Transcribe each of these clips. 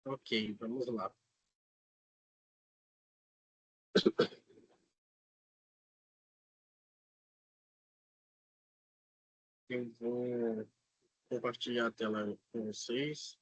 Ok, vamos lá. Eu vou compartilhar a tela com vocês.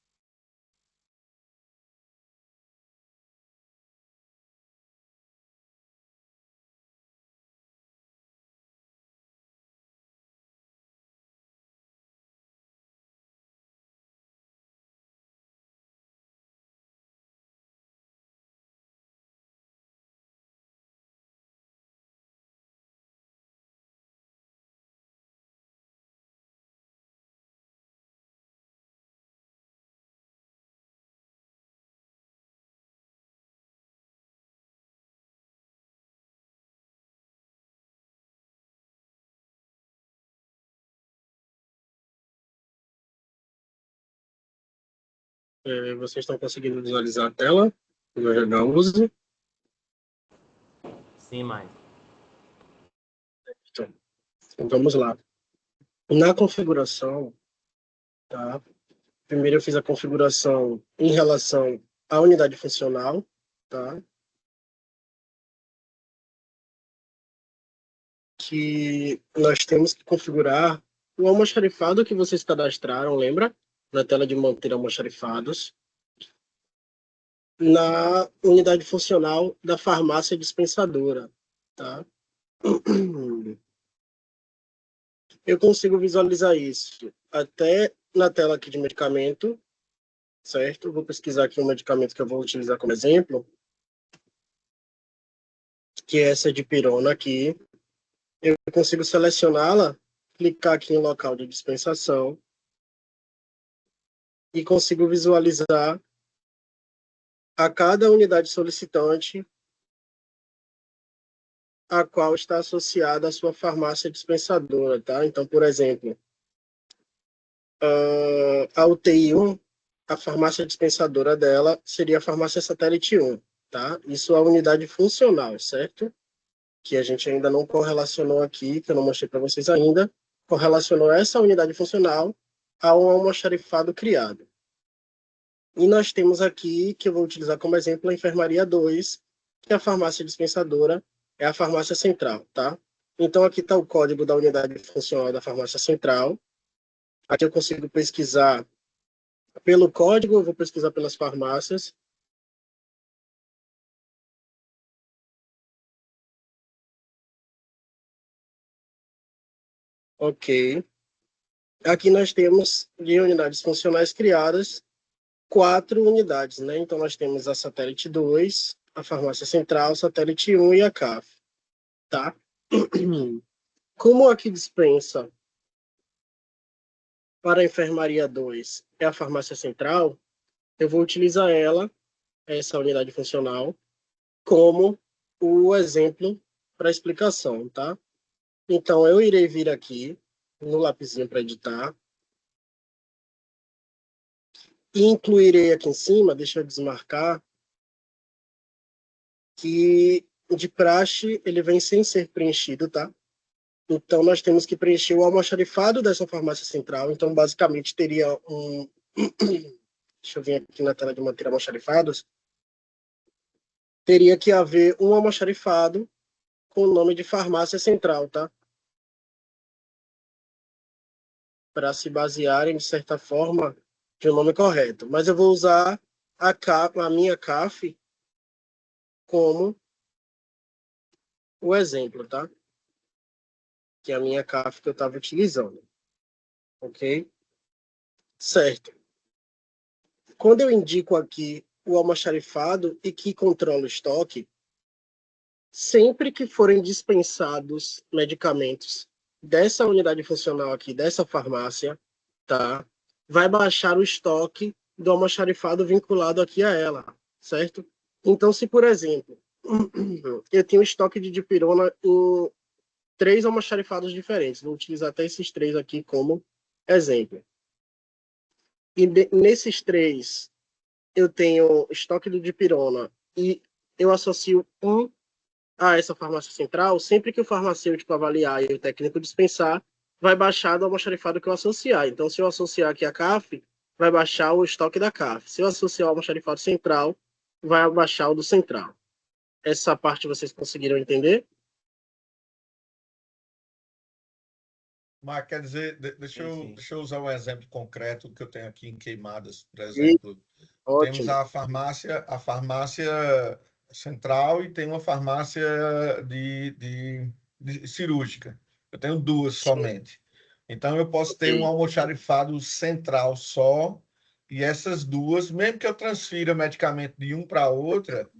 Vocês estão conseguindo visualizar a tela? Eu não uso. Sim, mãe. Então, vamos lá. Na configuração, tá? Primeiro eu fiz a configuração em relação à unidade funcional, tá? Que nós temos que configurar o almoxarifado que vocês cadastraram, lembra? Na tela de manter almoxarifados. Na unidade funcional da farmácia dispensadora, tá? Eu consigo visualizar isso até na tela aqui de medicamento, certo? Vou pesquisar aqui um medicamento que eu vou utilizar como exemplo, que é essa dipirona aqui. Eu consigo selecioná-la, clicar aqui em local de dispensação e consigo visualizar a cada unidade solicitante a qual está associada a sua farmácia dispensadora, tá? Então, por exemplo, a UTI 1, a farmácia dispensadora dela seria a farmácia satélite 1, tá? Isso é a unidade funcional, certo? Que a gente ainda não correlacionou aqui, que eu não mostrei para vocês ainda, correlacionou essa unidade funcional a um almoxarifado criado. E nós temos aqui, que eu vou utilizar como exemplo, a enfermaria 2, que é a farmácia dispensadora, é a farmácia central, tá? Então, aqui está o código da unidade funcional da farmácia central. Aqui eu consigo pesquisar pelo código, eu vou pesquisar pelas farmácias. Ok. Aqui nós temos, de unidades funcionais criadas, 4 unidades, né? Então, nós temos a satélite 2, a farmácia central, satélite 1 e a CAF, tá? Como aqui dispensa para a enfermaria 2 é a farmácia central, eu vou utilizar ela, essa unidade funcional, como o exemplo para explicação, tá? Então, eu irei vir aqui no lapisinho para editar e incluirei aqui em cima, deixa eu desmarcar, que de praxe ele vem sem ser preenchido, tá? Então, nós temos que preencher o almoxarifado dessa farmácia central. Então, basicamente, teria um... Deixa eu vir aqui na tela de manter almoxarifados. Teria que haver um almoxarifado com o nome de farmácia central, tá? Para se basearem, de certa forma, de um nome correto. Mas eu vou usar a minha CAF como o exemplo, tá? Que é a minha CAF que eu estava utilizando. Ok? Certo. Quando eu indico aqui o almoxarifado e que controla o estoque, sempre que forem dispensados medicamentos dessa unidade funcional aqui, dessa farmácia, tá? Vai baixar o estoque do almoxarifado vinculado aqui a ela, certo? Então, se, por exemplo, eu tenho estoque de dipirona em 3 almoxarifados diferentes, vou utilizar até esses 3 aqui como exemplo. E nesses 3, eu tenho estoque do dipirona e eu associo um a essa farmácia central, sempre que o farmacêutico avaliar e o técnico dispensar, vai baixar do almoxarifado que eu associar. Então, se eu associar aqui a CAF, vai baixar o estoque da CAF. Se eu associar o almoxarifado central, vai abaixar o do central. Essa parte vocês conseguiram entender? Mas quer dizer, Sim. deixa eu usar um exemplo concreto que eu tenho aqui em Queimadas, por E, exemplo. Temos ótimo. a farmácia central e tem uma farmácia de cirúrgica. Eu tenho duas Sim, somente. Então, eu posso ter um ok. almoxarifado central só, e essas duas, mesmo que eu transfira medicamento de um para outra,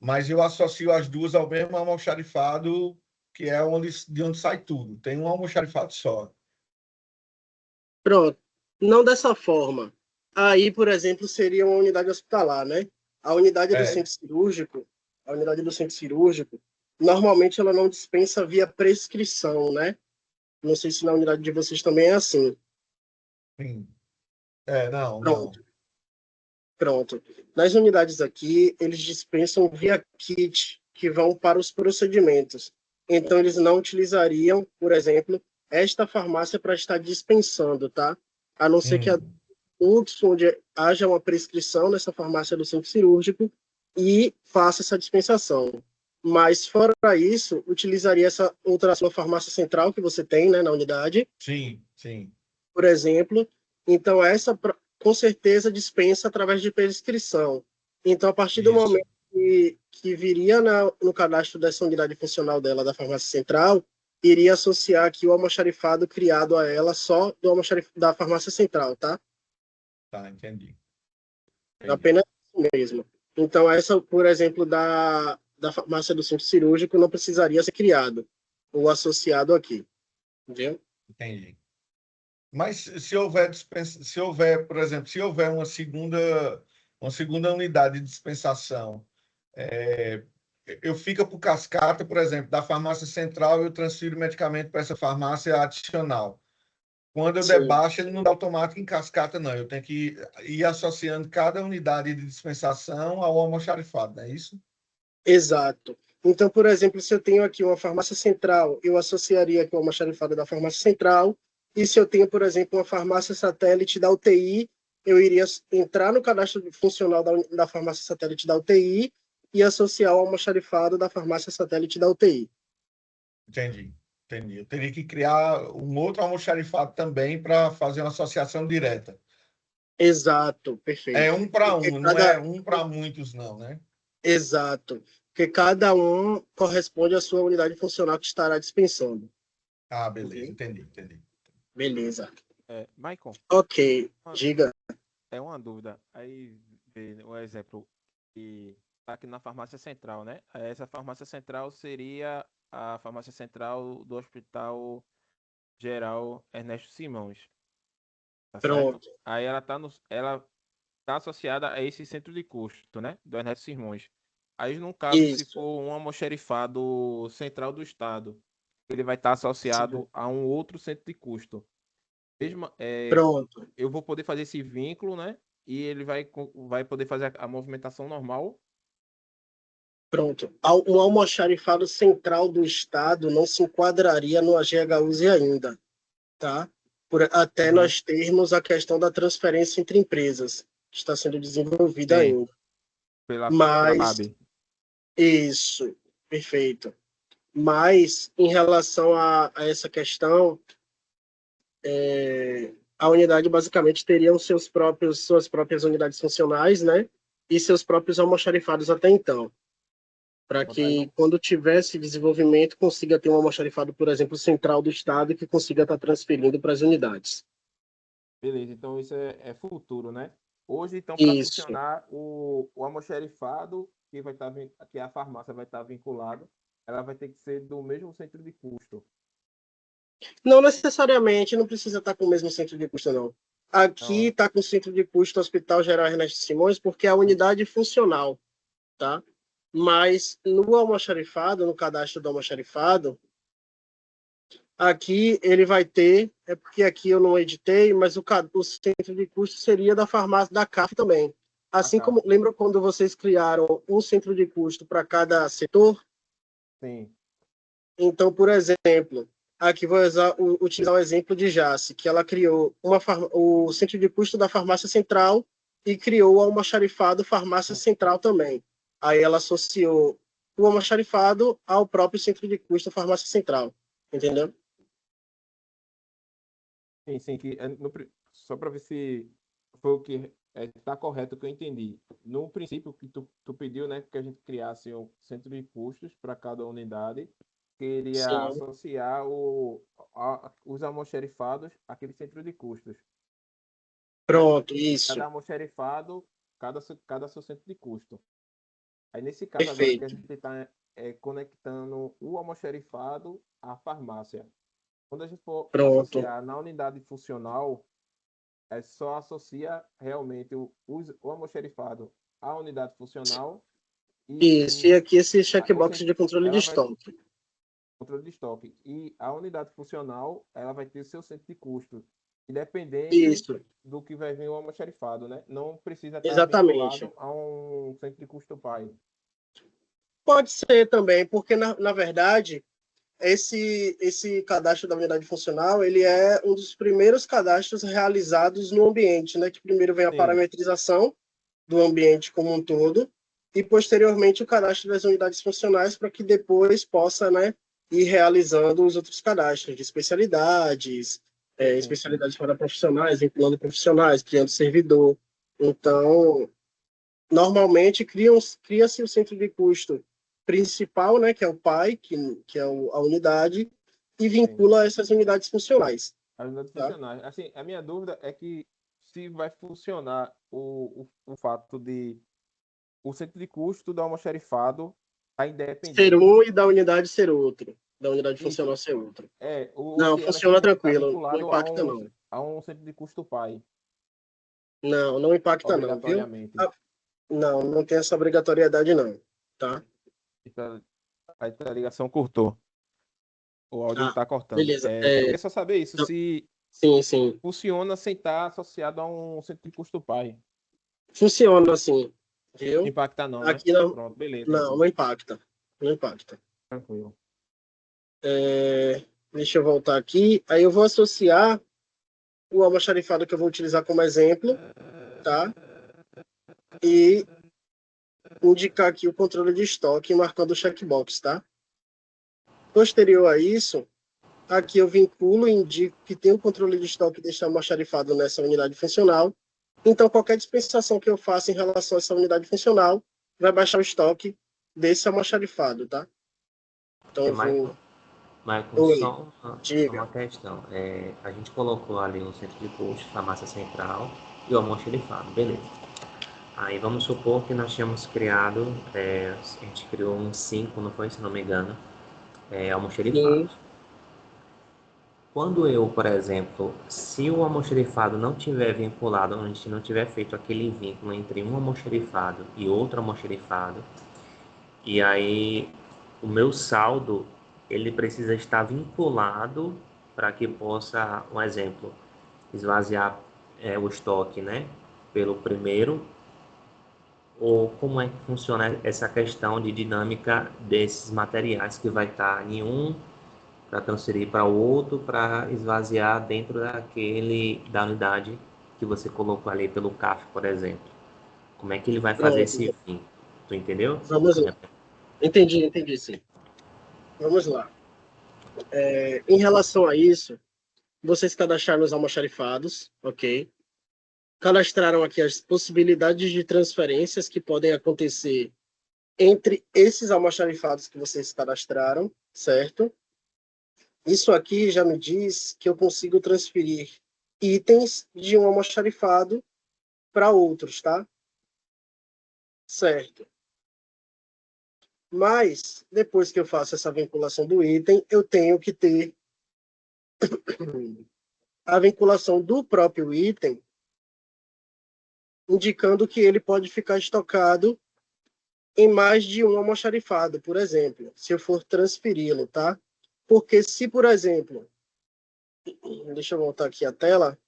mas eu associo as duas ao mesmo almoxarifado, que é de onde sai tudo. Tem um almoxarifado só. Pronto. Não dessa forma. Aí, por exemplo, seria uma unidade hospitalar, né? A unidade do É, centro cirúrgico, a unidade do centro cirúrgico, normalmente ela não dispensa via prescrição, né? Não sei se na unidade de vocês também é assim. sim. É, não, não. Pronto, pronto. Nas unidades aqui, eles dispensam via kit, que vão para os procedimentos. Então, eles não utilizariam, por exemplo, esta farmácia para estar dispensando, tá? A não ser que a Hum, fluxo onde haja uma prescrição nessa farmácia do centro cirúrgico e faça essa dispensação. Mas, fora isso, utilizaria essa outra sua farmácia central que você tem, né, na unidade, sim, sim. por exemplo. Então, essa, com certeza, dispensa através de prescrição. Então, a partir do Isso. momento que viria no cadastro dessa unidade funcional dela, da farmácia central, iria associar aqui o almoxarifado criado a ela só da farmácia central, tá? Tá, entendi. Entendi. Apenas isso mesmo. Então, essa, por exemplo, da farmácia do centro cirúrgico não precisaria ser criado ou associado aqui. Entendeu? Entendi. Mas se houver, por exemplo, se houver uma segunda unidade de dispensação, é, eu fico por cascata, por exemplo, da farmácia central, eu transfiro medicamento para essa farmácia adicional. Quando eu der Sim, baixa, ele não dá automático em cascata, não. Eu tenho que ir associando cada unidade de dispensação ao almoxarifado, não é isso? exato. Então, por exemplo, se eu tenho aqui uma farmácia central, eu associaria com uma almoxarifado da farmácia central. E se eu tenho, por exemplo, uma farmácia satélite da UTI, eu iria entrar no cadastro funcional da farmácia satélite da UTI e associar o almoxarifado da farmácia satélite da UTI. Entendi, entendi. Eu teria que criar um outro almoxarifado também para fazer uma associação direta. Exato, É perfeito. um para Porque um, não é cada um para muitos, não, né? Exato, porque cada um corresponde à sua unidade funcional que estará dispensando. Ah, beleza, Ok? entendi, entendi. Beleza. Maicon, Ok, uma- diga. é uma dúvida. Aí, o exemplo que tá aqui na farmácia central, né? Essa farmácia central seria a farmácia central do Hospital Geral Ernesto Simões, tá certo? Pronto. Aí ela tá associada a esse centro de custo, né? Do Ernesto Simões. Aí, no caso, se Isso. for um almoxarifado central do estado, ele vai estar Sim. associado a um outro centro de custo. Mesmo, Pronto. eu vou poder fazer esse vínculo, né? E ele vai poder fazer a movimentação normal. Pronto. Um almoxarifado central do Estado não se enquadraria no AGHUSE ainda, tá? Até Uhum. nós termos a questão da transferência entre empresas, que está sendo desenvolvida Sim, ainda. pela Mas, BAB. isso, perfeito. Mas, em relação a essa questão, a unidade basicamente teria suas próprias unidades funcionais, né? E seus próprios almoxarifados até então. Para Pronto, aí que, quando tivesse desenvolvimento, consiga ter um almoxarifado, por exemplo, central do Estado, que consiga estar transferindo para as unidades. beleza, então isso é futuro, né? Hoje, então, para Isso. funcionar o almoxarifado, que vai estar, que a farmácia vai estar vinculado, ela vai ter que ser do mesmo centro de custo. Não necessariamente, não precisa estar com o mesmo centro de custo, não. Não, Aqui né? está com o centro de custo Hospital Geral Ernesto Simões, porque é a unidade funcional, tá? Mas no almoxarifado, no cadastro do almoxarifado, aqui ele vai ter, é porque aqui eu não editei, mas o centro de custo seria da farmácia da CAF também. A Assim como, CAF. lembra quando vocês criaram um centro de custo para cada setor? Sim. Então, por exemplo, Aqui vou utilizar o exemplo de Jace, que ela criou o centro de custo da farmácia central e criou o almoxarifado farmácia central também. Aí ela associou o almoxarifado ao próprio centro de custo farmácia central. Entendeu? Sim, sim, só para ver se foi o que está correto o que eu entendi. No princípio que tu pediu, né, que a gente criasse um centro de custos para cada unidade, queria Sim. associar os almoxerifados àquele centro de custos, né? Pronto, isso. Cada almoxerifado, cada seu centro de custo. Aí, nesse caso, agora que a Perfeito. gente está conectando o almoxerifado à farmácia. Quando a gente for Pronto. associar na unidade funcional, só associa realmente o almoxerifado à unidade funcional Isso. E aqui esse o checkbox centro, de controle de ela vai estoque. controle de estoque. E a unidade funcional, ela vai ter o seu centro de custo, independente Isso. do que vai vir o almoxerifado, né? Não precisa estar Exatamente. vinculado a um centro de custo pai. Pode ser também, porque, na verdade, esse cadastro da unidade funcional, ele é um dos primeiros cadastros realizados no ambiente, né? Que primeiro vem a Sim, parametrização do ambiente como um todo e, posteriormente, o cadastro das unidades funcionais para que depois possa, né, ir realizando os outros cadastros de especialidades, sim, sim. especialidades para profissionais, vinculando profissionais, criando servidor. Então, normalmente cria-se o centro de custo principal, né, que é o PAI, que é a unidade, e Sim. vincula essas unidades funcionais. As unidades Tá? funcionais. Assim, a minha dúvida é que se vai funcionar o fato de o centro de custo do almoxarifado tá Ser independente. um e da unidade ser outro, da unidade Isso. funcional ser outro. Ou Não, se ela funciona está tranquilo, não vinculado impacta não. a um centro de custo pai, Não, não impacta não, viu? obrigatoriamente. Ah, não, não tem essa obrigatoriedade não, tá? Então, aí a ligação cortou. O áudio Ah, tá cortando. beleza. Eu queria só saber isso, Então, se sim, sim. funciona sem estar associado a um centro de custo pai. Funciona assim, Não viu? impacta não, né? Aqui não, Pronto, beleza, não, então. não impacta. Não impacta. Tranquilo. Deixa eu voltar aqui. Aí eu vou associar o almoxarifado que eu vou utilizar como exemplo, tá? E indicar aqui o controle de estoque marcando o checkbox, tá? Posterior a isso, aqui eu vinculo e indico que tem o controle de estoque deste almoxarifado nessa unidade funcional. Então, qualquer dispensação que eu faça em relação a essa unidade funcional vai baixar o estoque desse almoxarifado, tá? Então, É, eu vou... Michael, Oi, só uma diga. questão. A gente colocou ali um centro de custo, farmácia central e o almoxarifado, beleza. Aí vamos supor que nós tínhamos criado, a gente criou uns 5, não foi, se não me engano, Sim, almoxarifados. Quando eu, por exemplo, se o almoxarifado não tiver vinculado, a gente não tiver feito aquele vínculo entre um almoxarifado e outro almoxarifado, e aí o meu saldo ele precisa estar vinculado para que possa, um exemplo, esvaziar o estoque, né, pelo primeiro, ou como é que funciona essa questão de dinâmica desses materiais que vai estar em um para transferir para o outro para esvaziar dentro da unidade que você colocou ali pelo CAF, por exemplo. Como é que ele vai fazer esse pronto. fim? Tu entendeu? Vamos lá. Entendi, sim. Vamos lá. Em relação a isso, vocês cadastraram os almoxarifados, ok? Cadastraram aqui as possibilidades de transferências que podem acontecer entre esses almoxarifados que vocês cadastraram, certo? Isso aqui já me diz que eu consigo transferir itens de um almoxarifado para outros, tá? Certo. Mas, depois que eu faço essa vinculação do item, eu tenho que ter a vinculação do próprio item, indicando que ele pode ficar estocado em mais de um almoxarifado, por exemplo, se eu for transferi-lo, tá? Porque se, por exemplo, deixa eu voltar aqui a tela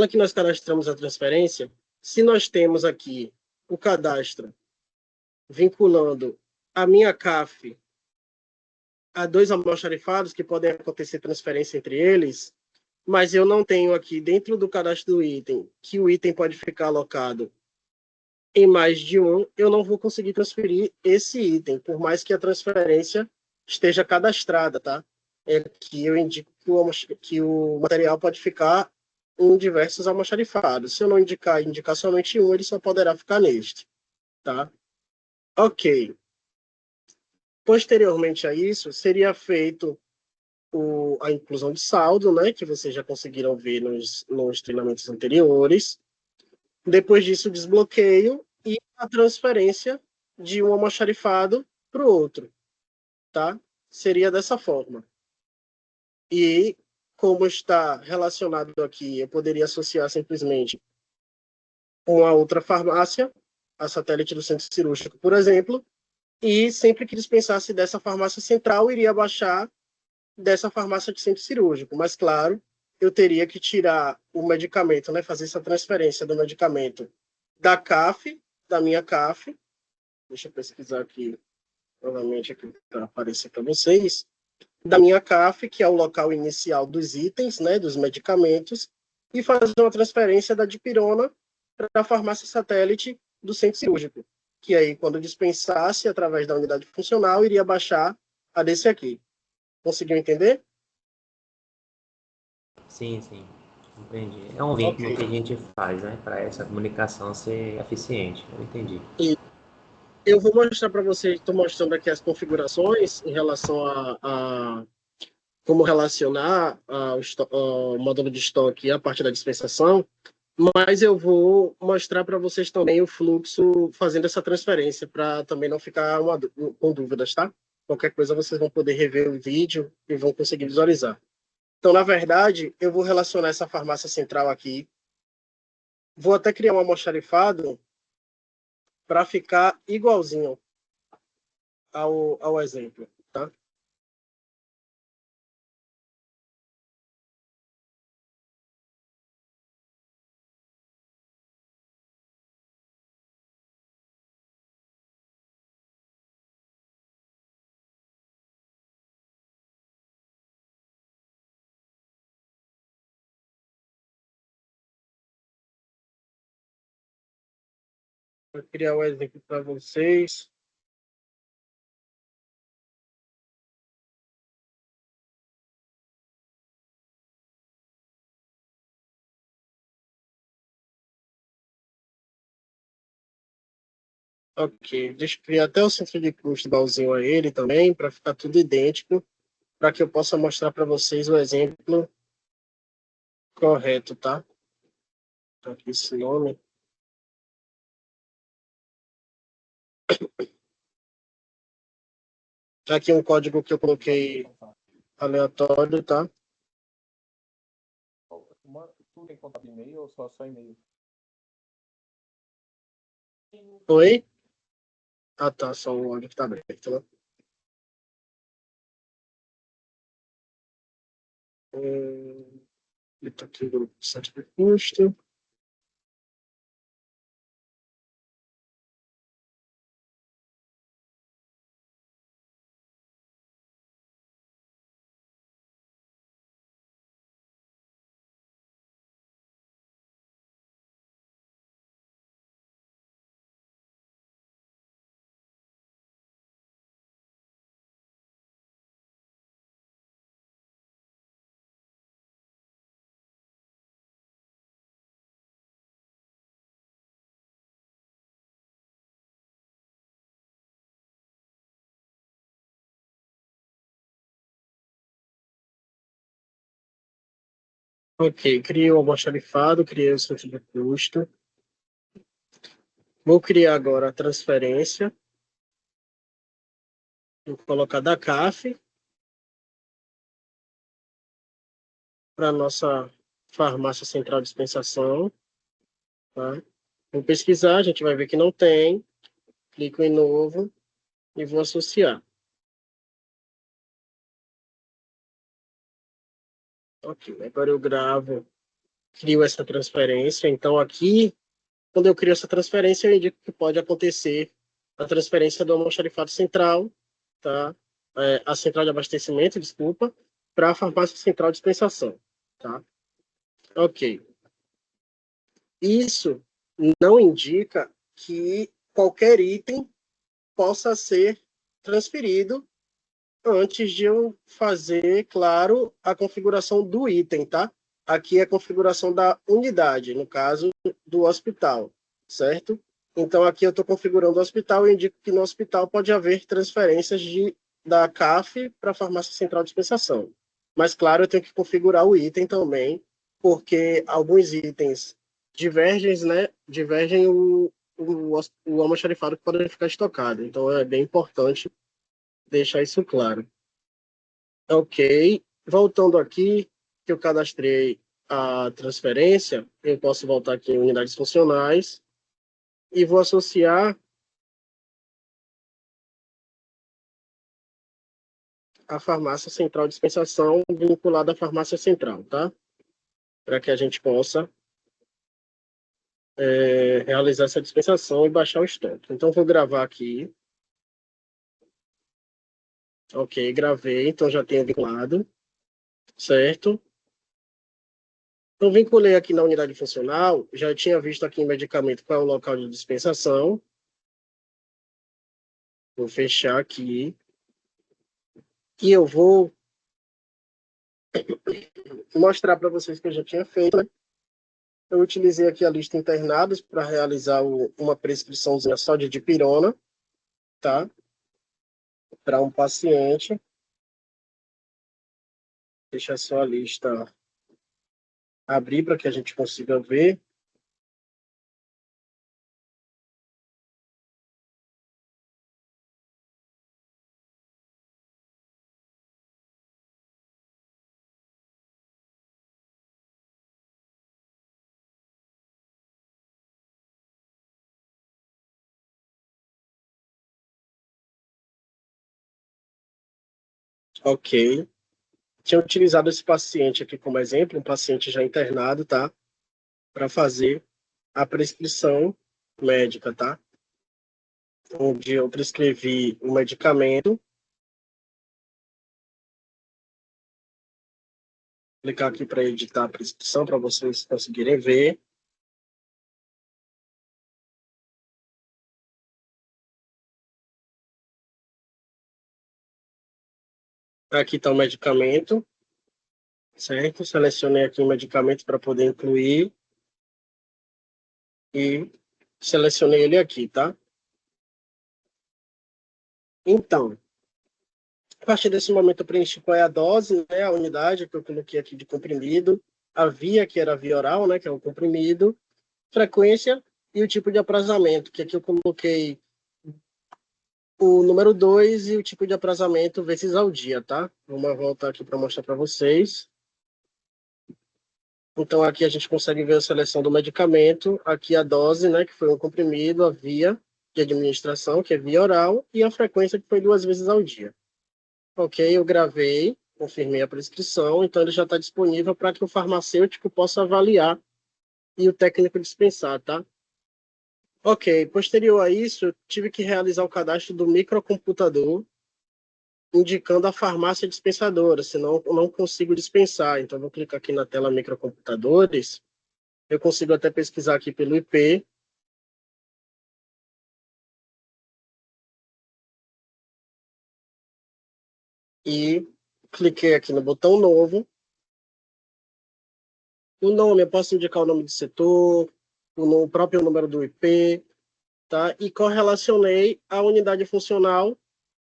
que nós cadastramos a transferência, se nós temos aqui o cadastro vinculando a minha CAF há dois almoxarifados que podem acontecer transferência entre eles, mas eu não tenho aqui dentro do cadastro do item que o item pode ficar alocado em mais de um, eu não vou conseguir transferir esse item, por mais que a transferência esteja cadastrada, tá? É que eu indico que o material pode ficar em diversos almoxarifados. Se eu não indicar somente um, ele só poderá ficar neste, tá? Ok. Posteriormente a isso, seria feito a inclusão de saldo, né, que vocês já conseguiram ver nos treinamentos anteriores. Depois disso, o desbloqueio e a transferência de um almoxarifado para o outro, tá? Seria dessa forma. E, como está relacionado aqui, eu poderia associar simplesmente com a outra farmácia, a satélite do centro cirúrgico, por exemplo, e sempre que dispensasse dessa farmácia central, iria baixar dessa farmácia de centro cirúrgico. Mas, claro, eu teria que tirar o medicamento, né, fazer essa transferência do medicamento da CAF, da minha CAF. Deixa eu pesquisar aqui, novamente, aqui para aparecer para vocês. Da minha CAF, que é o local inicial dos itens, né, dos medicamentos, e fazer uma transferência da dipirona para a farmácia satélite do centro cirúrgico, que aí, quando dispensasse através da unidade funcional, iria baixar a desse aqui. Conseguiu entender? Sim, sim, compreendi. É um vínculo que a gente faz, né, para essa comunicação ser eficiente. Eu entendi. E eu vou mostrar para vocês, estou mostrando aqui as configurações em relação a como relacionar ao módulo de estoque a partir da dispensação, mas eu vou mostrar para vocês também o fluxo fazendo essa transferência, para também não ficar com dúvidas, tá? Qualquer coisa vocês vão poder rever o vídeo e vão conseguir visualizar. Então, na verdade, eu vou relacionar essa farmácia central aqui. Vou até criar um almoxarifado para ficar igualzinho ao exemplo, tá? Vou criar um exemplo para vocês. Ok, deixa eu criar até o centro de custo igualzinho a ele também, para ficar tudo idêntico, para que eu possa mostrar para vocês o exemplo correto, tá? Tá aqui esse nome. Tá aqui um código que eu coloquei aleatório, tá? Tu tem contato de e-mail ou só e-mail? Oi? Ah, tá, só o áudio que tá aberto, né? Ele tá aqui no grupo de centro de custo. Ok, criei o almoxarifado, criei o centro de custo. Vou criar agora a transferência. Vou colocar da CAF para a nossa farmácia central de dispensação. Tá? Vou pesquisar, a gente vai ver que não tem. Clico em novo e vou associar. Ok, agora eu gravo, crio essa transferência. Então aqui, quando eu crio essa transferência, eu indico que pode acontecer a transferência do almoxarifado central, tá? a central de abastecimento, desculpa, para a farmácia central de dispensação, tá? Ok. Isso não indica que qualquer item possa ser transferido antes de eu fazer, claro, a configuração do item, tá? Aqui é a configuração da unidade, no caso do hospital, certo? Então, aqui eu estou configurando o hospital e indico que no hospital pode haver transferências da CAF para a farmácia central de dispensação. Mas, claro, eu tenho que configurar o item também, porque alguns itens divergem, né? Divergem o almoxarifado que pode ficar estocado. Então, é bem importante deixar isso claro. Ok. Voltando aqui, que eu cadastrei a transferência, eu posso voltar aqui em unidades funcionais e vou associar a farmácia central de dispensação vinculada à farmácia central, tá? Para que a gente possa realizar essa dispensação e baixar o estoque. Então, vou gravar aqui. Ok, gravei, então já tenho vinculado, certo? Então, vinculei aqui na unidade funcional, já tinha visto aqui em medicamento qual é o local de dispensação. Vou fechar aqui. E eu vou mostrar para vocês que eu já tinha feito, né? Eu utilizei aqui a lista internados para realizar uma prescriçãozinha só de dipirona, tá? Para um paciente. Deixa só a lista abrir para que a gente consiga ver. Ok. Tinha utilizado esse paciente aqui como exemplo, um paciente já internado, tá? Para fazer a prescrição médica, tá? Onde eu prescrevi o medicamento. Vou clicar aqui para editar a prescrição para vocês conseguirem ver. Aqui está o medicamento, certo? Selecionei aqui o medicamento para poder incluir e selecionei ele aqui, tá? Então, a partir desse momento eu preenchi qual é a dose, né? A unidade que eu coloquei aqui de comprimido, a via, que era a via oral, né? Que é o comprimido, frequência e o tipo de aprazamento, que aqui eu coloquei o número 2 e o tipo de aprazamento vezes ao dia, tá? Vamos voltar aqui para mostrar para vocês. Então, aqui a gente consegue ver a seleção do medicamento, aqui a dose, né, que foi um comprimido, a via de administração, que é via oral, e a frequência, que foi 2 vezes ao dia. Ok, eu gravei, confirmei a prescrição, então ele já está disponível para que o farmacêutico possa avaliar e o técnico dispensar, tá? Ok, posterior a isso, eu tive que realizar o cadastro do microcomputador, indicando a farmácia dispensadora, senão eu não consigo dispensar. Então, vou clicar aqui na tela microcomputadores. Eu consigo até pesquisar aqui pelo IP. E cliquei aqui no botão novo. O nome, eu posso indicar o nome do setor, o próprio número do IP, tá? E correlacionei a unidade funcional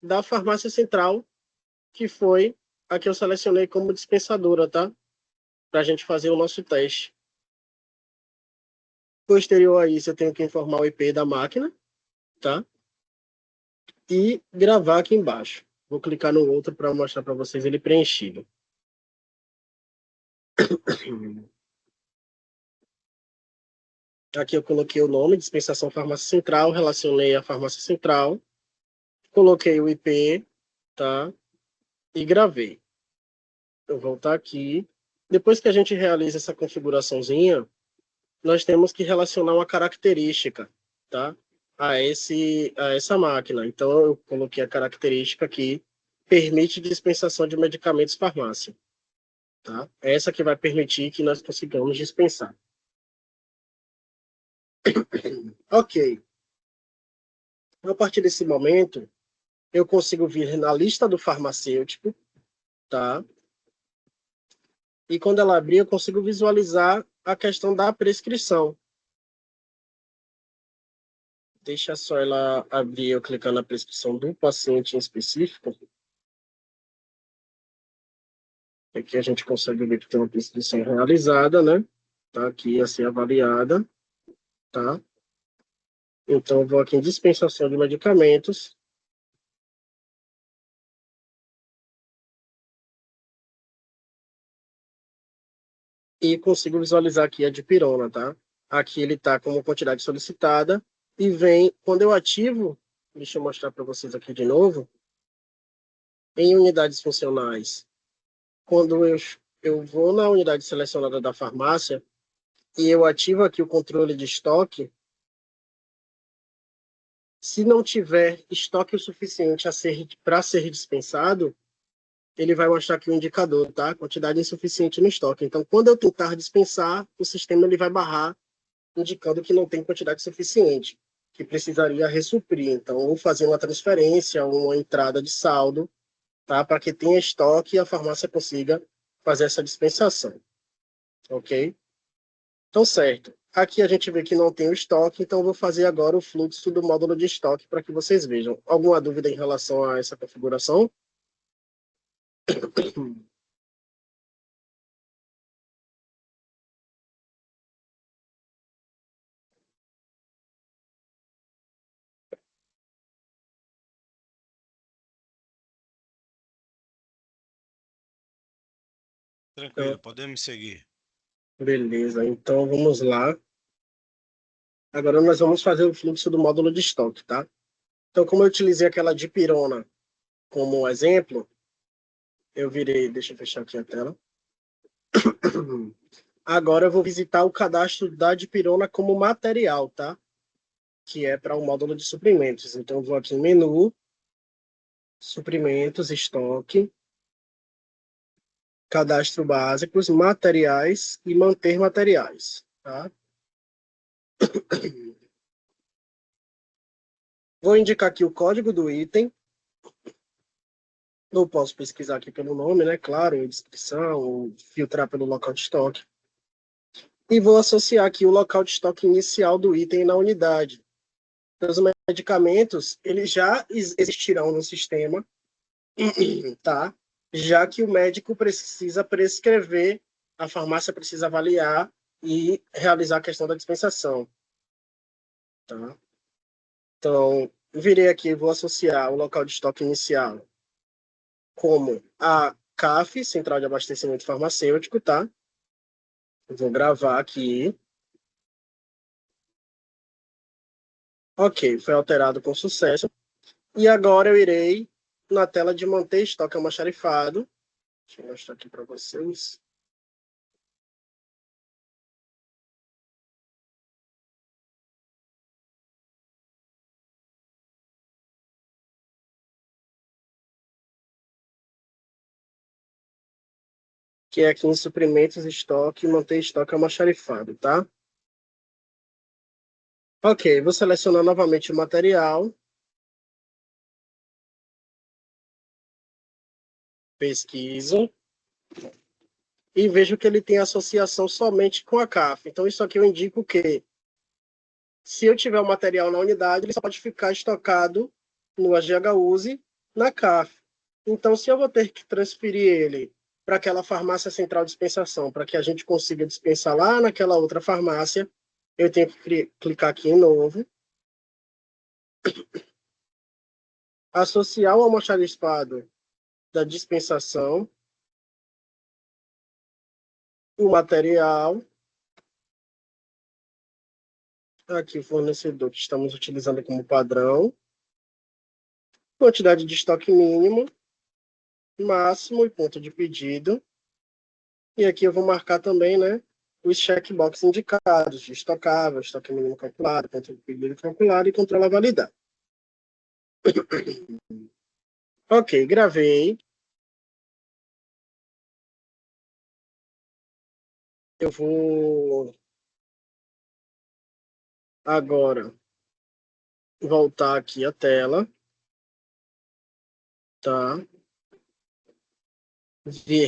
da farmácia central, que foi a que eu selecionei como dispensadora, tá? Para a gente fazer o nosso teste. Posterior a isso, eu tenho que informar o IP da máquina, tá? E gravar aqui embaixo. Vou clicar no outro para mostrar para vocês ele preenchido. Aqui eu coloquei o nome, dispensação farmácia central, relacionei a farmácia central, coloquei o IP, tá? E gravei. Eu vou voltar aqui. Depois que a gente realiza essa configuraçãozinha, nós temos que relacionar uma característica, tá? A essa máquina. Então, eu coloquei a característica aqui, permite dispensação de medicamentos farmácia. Tá? Essa que vai permitir que nós consigamos dispensar. Ok. A partir desse momento, eu consigo vir na lista do farmacêutico, tá? E quando ela abrir, eu consigo visualizar a questão da prescrição. Deixa só ela abrir, eu clicar na prescrição do paciente em específico. Aqui a gente consegue ver que tem uma prescrição realizada, né? Tá aqui a ser avaliada, tá? Então, eu vou aqui em dispensação de medicamentos. E consigo visualizar aqui a dipirona, tá? Aqui ele tá como quantidade solicitada. E vem, quando eu ativo, deixa eu mostrar para vocês aqui de novo, em unidades funcionais. Quando eu vou na unidade selecionada da farmácia e eu ativo aqui o controle de estoque, se não tiver estoque o suficiente para ser dispensado, ele vai mostrar aqui o indicador, tá? Quantidade insuficiente no estoque. Então, quando eu tentar dispensar, o sistema ele vai barrar, indicando que não tem quantidade suficiente, que precisaria ressuprir. Então, ou fazer uma transferência, ou uma entrada de saldo, tá? Para que tenha estoque e a farmácia consiga fazer essa dispensação. Ok? Então, certo. Aqui a gente vê que não tem o estoque, então eu vou fazer agora o fluxo do módulo de estoque para que vocês vejam. Alguma dúvida em relação a essa configuração? Tranquilo, podemos seguir. Beleza, então vamos lá. Agora nós vamos fazer o fluxo do módulo de estoque, tá? Então, como eu utilizei aquela dipirona como exemplo, eu virei, deixa eu fechar aqui a tela. Agora eu vou visitar o cadastro da dipirona como material, tá? Que é para o módulo de suprimentos. Então, eu vou aqui em menu, suprimentos, estoque, cadastro básicos, materiais e manter materiais, tá? Vou indicar aqui o código do item. Eu posso pesquisar aqui pelo nome, né? Claro, descrição, filtrar pelo local de estoque. E vou associar aqui o local de estoque inicial do item na unidade. Então, os medicamentos, eles já existirão no sistema, tá? Já que o médico precisa prescrever, a farmácia precisa avaliar e realizar a questão da dispensação, tá? Então, virei aqui, vou associar o local de estoque inicial como a CAF, Central de Abastecimento Farmacêutico, tá? Vou gravar aqui. Ok, foi alterado com sucesso. E agora eu irei na tela de manter estoque almoxarifado. Deixa eu mostrar aqui para vocês. Que é aqui em suprimentos, estoque, manter estoque almoxarifado, tá? Ok, vou selecionar novamente o material. Pesquiso. E vejo que ele tem associação somente com a CAF. Então, isso aqui eu indico que, se eu tiver o material na unidade, ele só pode ficar estocado no AGHUSE na CAF. Então, se eu vou ter que transferir ele para aquela farmácia central de dispensação, para que a gente consiga dispensar lá naquela outra farmácia, eu tenho que clicar aqui em novo. Associar o almoxarifado da dispensação, o material, aqui o fornecedor que estamos utilizando como padrão, quantidade de estoque mínimo, máximo e ponto de pedido. E aqui eu vou marcar também, né, os checkbox indicados, de estocável, estoque mínimo calculado, ponto de pedido calculado e controla a validade. Ok, gravei. Eu vou agora voltar aqui a tela, tá?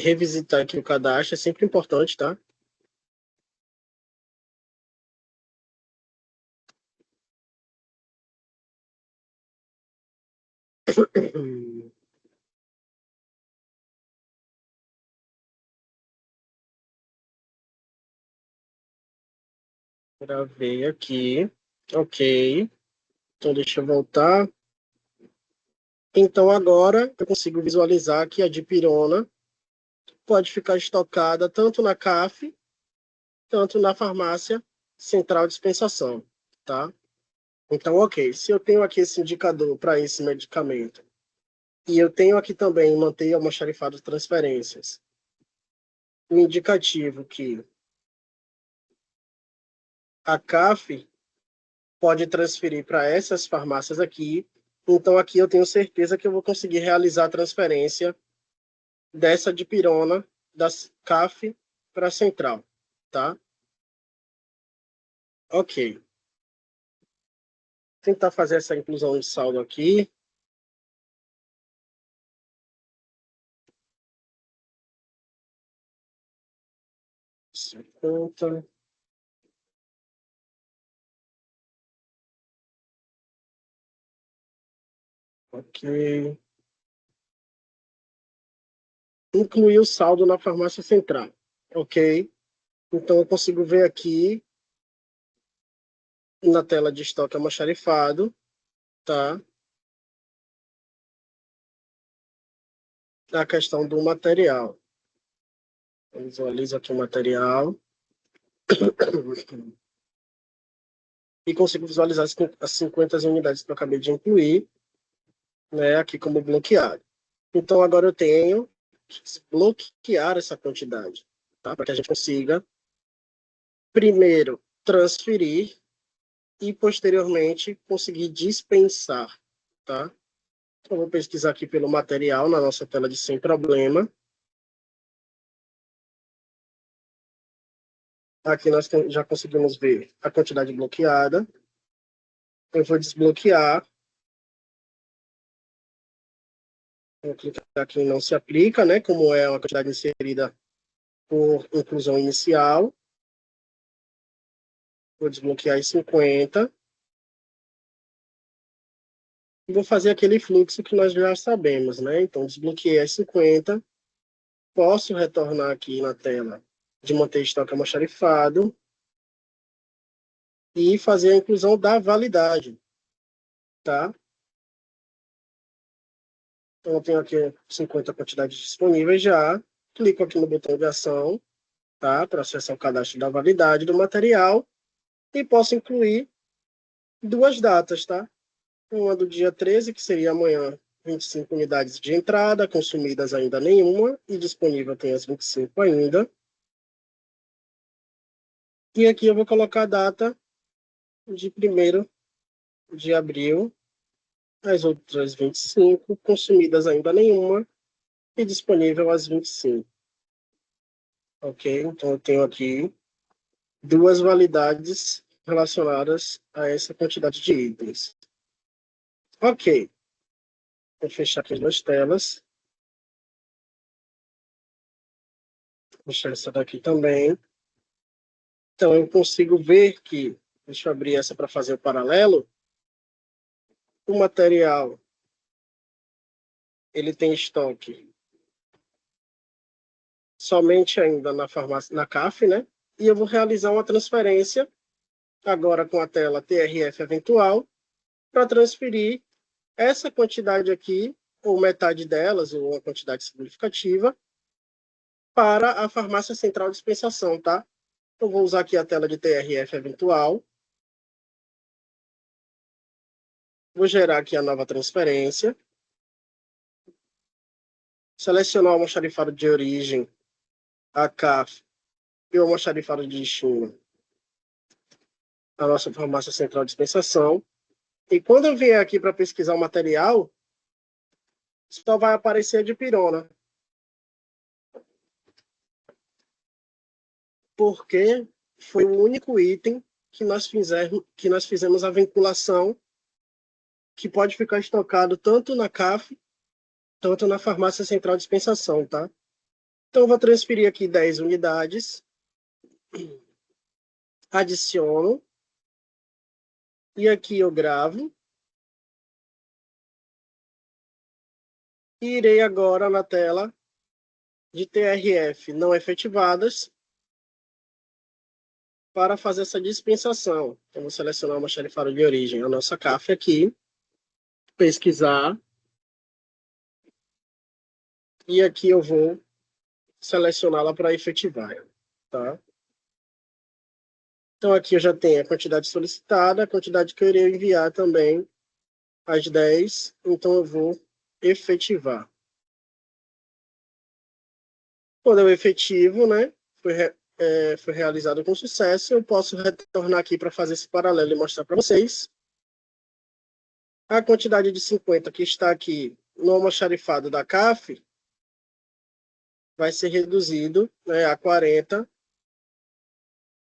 Revisitar aqui o cadastro, é sempre importante, tá? Gravei aqui. Ok. Então, deixa eu voltar. Então, agora eu consigo visualizar que a dipirona pode ficar estocada tanto na CAF, tanto na farmácia central de dispensação, tá? Então, ok. Se eu tenho aqui esse indicador para esse medicamento, e eu tenho aqui também manter almoxarifado de transferências, o indicativo que a CAF pode transferir para essas farmácias aqui. Então, aqui eu tenho certeza que eu vou conseguir realizar a transferência dessa dipirona das CAF para a central, tá? Ok. Tentar fazer essa inclusão de saldo aqui. Conta. Ok. Incluir o saldo na farmácia central. Ok. Então, eu consigo ver aqui na tela de estoque almoxarifado, tá? A questão do material. Eu visualizo aqui o material. E consigo visualizar as 50 unidades que eu acabei de incluir, né, aqui como bloqueado. Então, agora eu tenho que desbloquear essa quantidade, tá? Para que a gente consiga, primeiro, transferir e, posteriormente, conseguir dispensar, tá? Então, vou pesquisar aqui pelo material na nossa tela de sem problema. Aqui nós já conseguimos ver a quantidade bloqueada. Eu vou desbloquear. Vou clicar aqui em não se aplica, né? Como é uma quantidade inserida por inclusão inicial. Vou desbloquear em 50. E vou fazer aquele fluxo que nós já sabemos, né? Então, desbloqueei as 50. Posso retornar aqui na tela de manter estoque almoxarifado e fazer a inclusão da validade, tá? Então, eu tenho aqui 50 quantidades disponíveis já. Clico aqui no botão de ação, tá? Para acessar o cadastro da validade do material e posso incluir duas datas, tá? Uma do dia 13, que seria amanhã, 25 unidades de entrada, consumidas ainda nenhuma, e disponível tem as 25 ainda. E aqui eu vou colocar a data de 1º de abril, as outras 25, consumidas ainda nenhuma, e disponível as 25. Ok? Então eu tenho aqui duas validades relacionadas a essa quantidade de itens. Ok. Vou fechar aqui as duas telas. Vou fechar essa daqui também. Então, eu consigo ver que, deixa eu abrir essa para fazer o paralelo, o material, ele tem estoque somente ainda na farmácia, na CAF, né? E eu vou realizar uma transferência, agora com a tela TRF eventual, para transferir essa quantidade aqui, ou metade delas, ou uma quantidade significativa, para a farmácia central de dispensação, tá? Eu vou usar aqui a tela de TRF eventual. Vou gerar aqui a nova transferência. Selecionar o almoxarifado de origem, a CAF, e o almoxarifado de destino, a nossa farmácia central de dispensação. E quando eu vier aqui para pesquisar o material, só vai aparecer a dipirona. Porque foi o único item que nós fizemos a vinculação, que pode ficar estocado tanto na CAF, tanto na farmácia central de dispensação, tá? Então, eu vou transferir aqui 10 unidades, adiciono, e aqui eu gravo, e irei agora na tela de TRF não efetivadas para fazer essa dispensação. Então, vou selecionar uma xerifada de origem, a nossa CAF aqui, pesquisar, e aqui eu vou selecioná-la para efetivar, tá? Então, aqui eu já tenho a quantidade solicitada, a quantidade que eu irei enviar também, as 10, então eu vou efetivar. Quando eu efetivo, né, foi realizado com sucesso, eu posso retornar aqui para fazer esse paralelo e mostrar para vocês. A quantidade de 50 que está aqui no almoxarifado da CAF vai ser reduzido, né, a 40,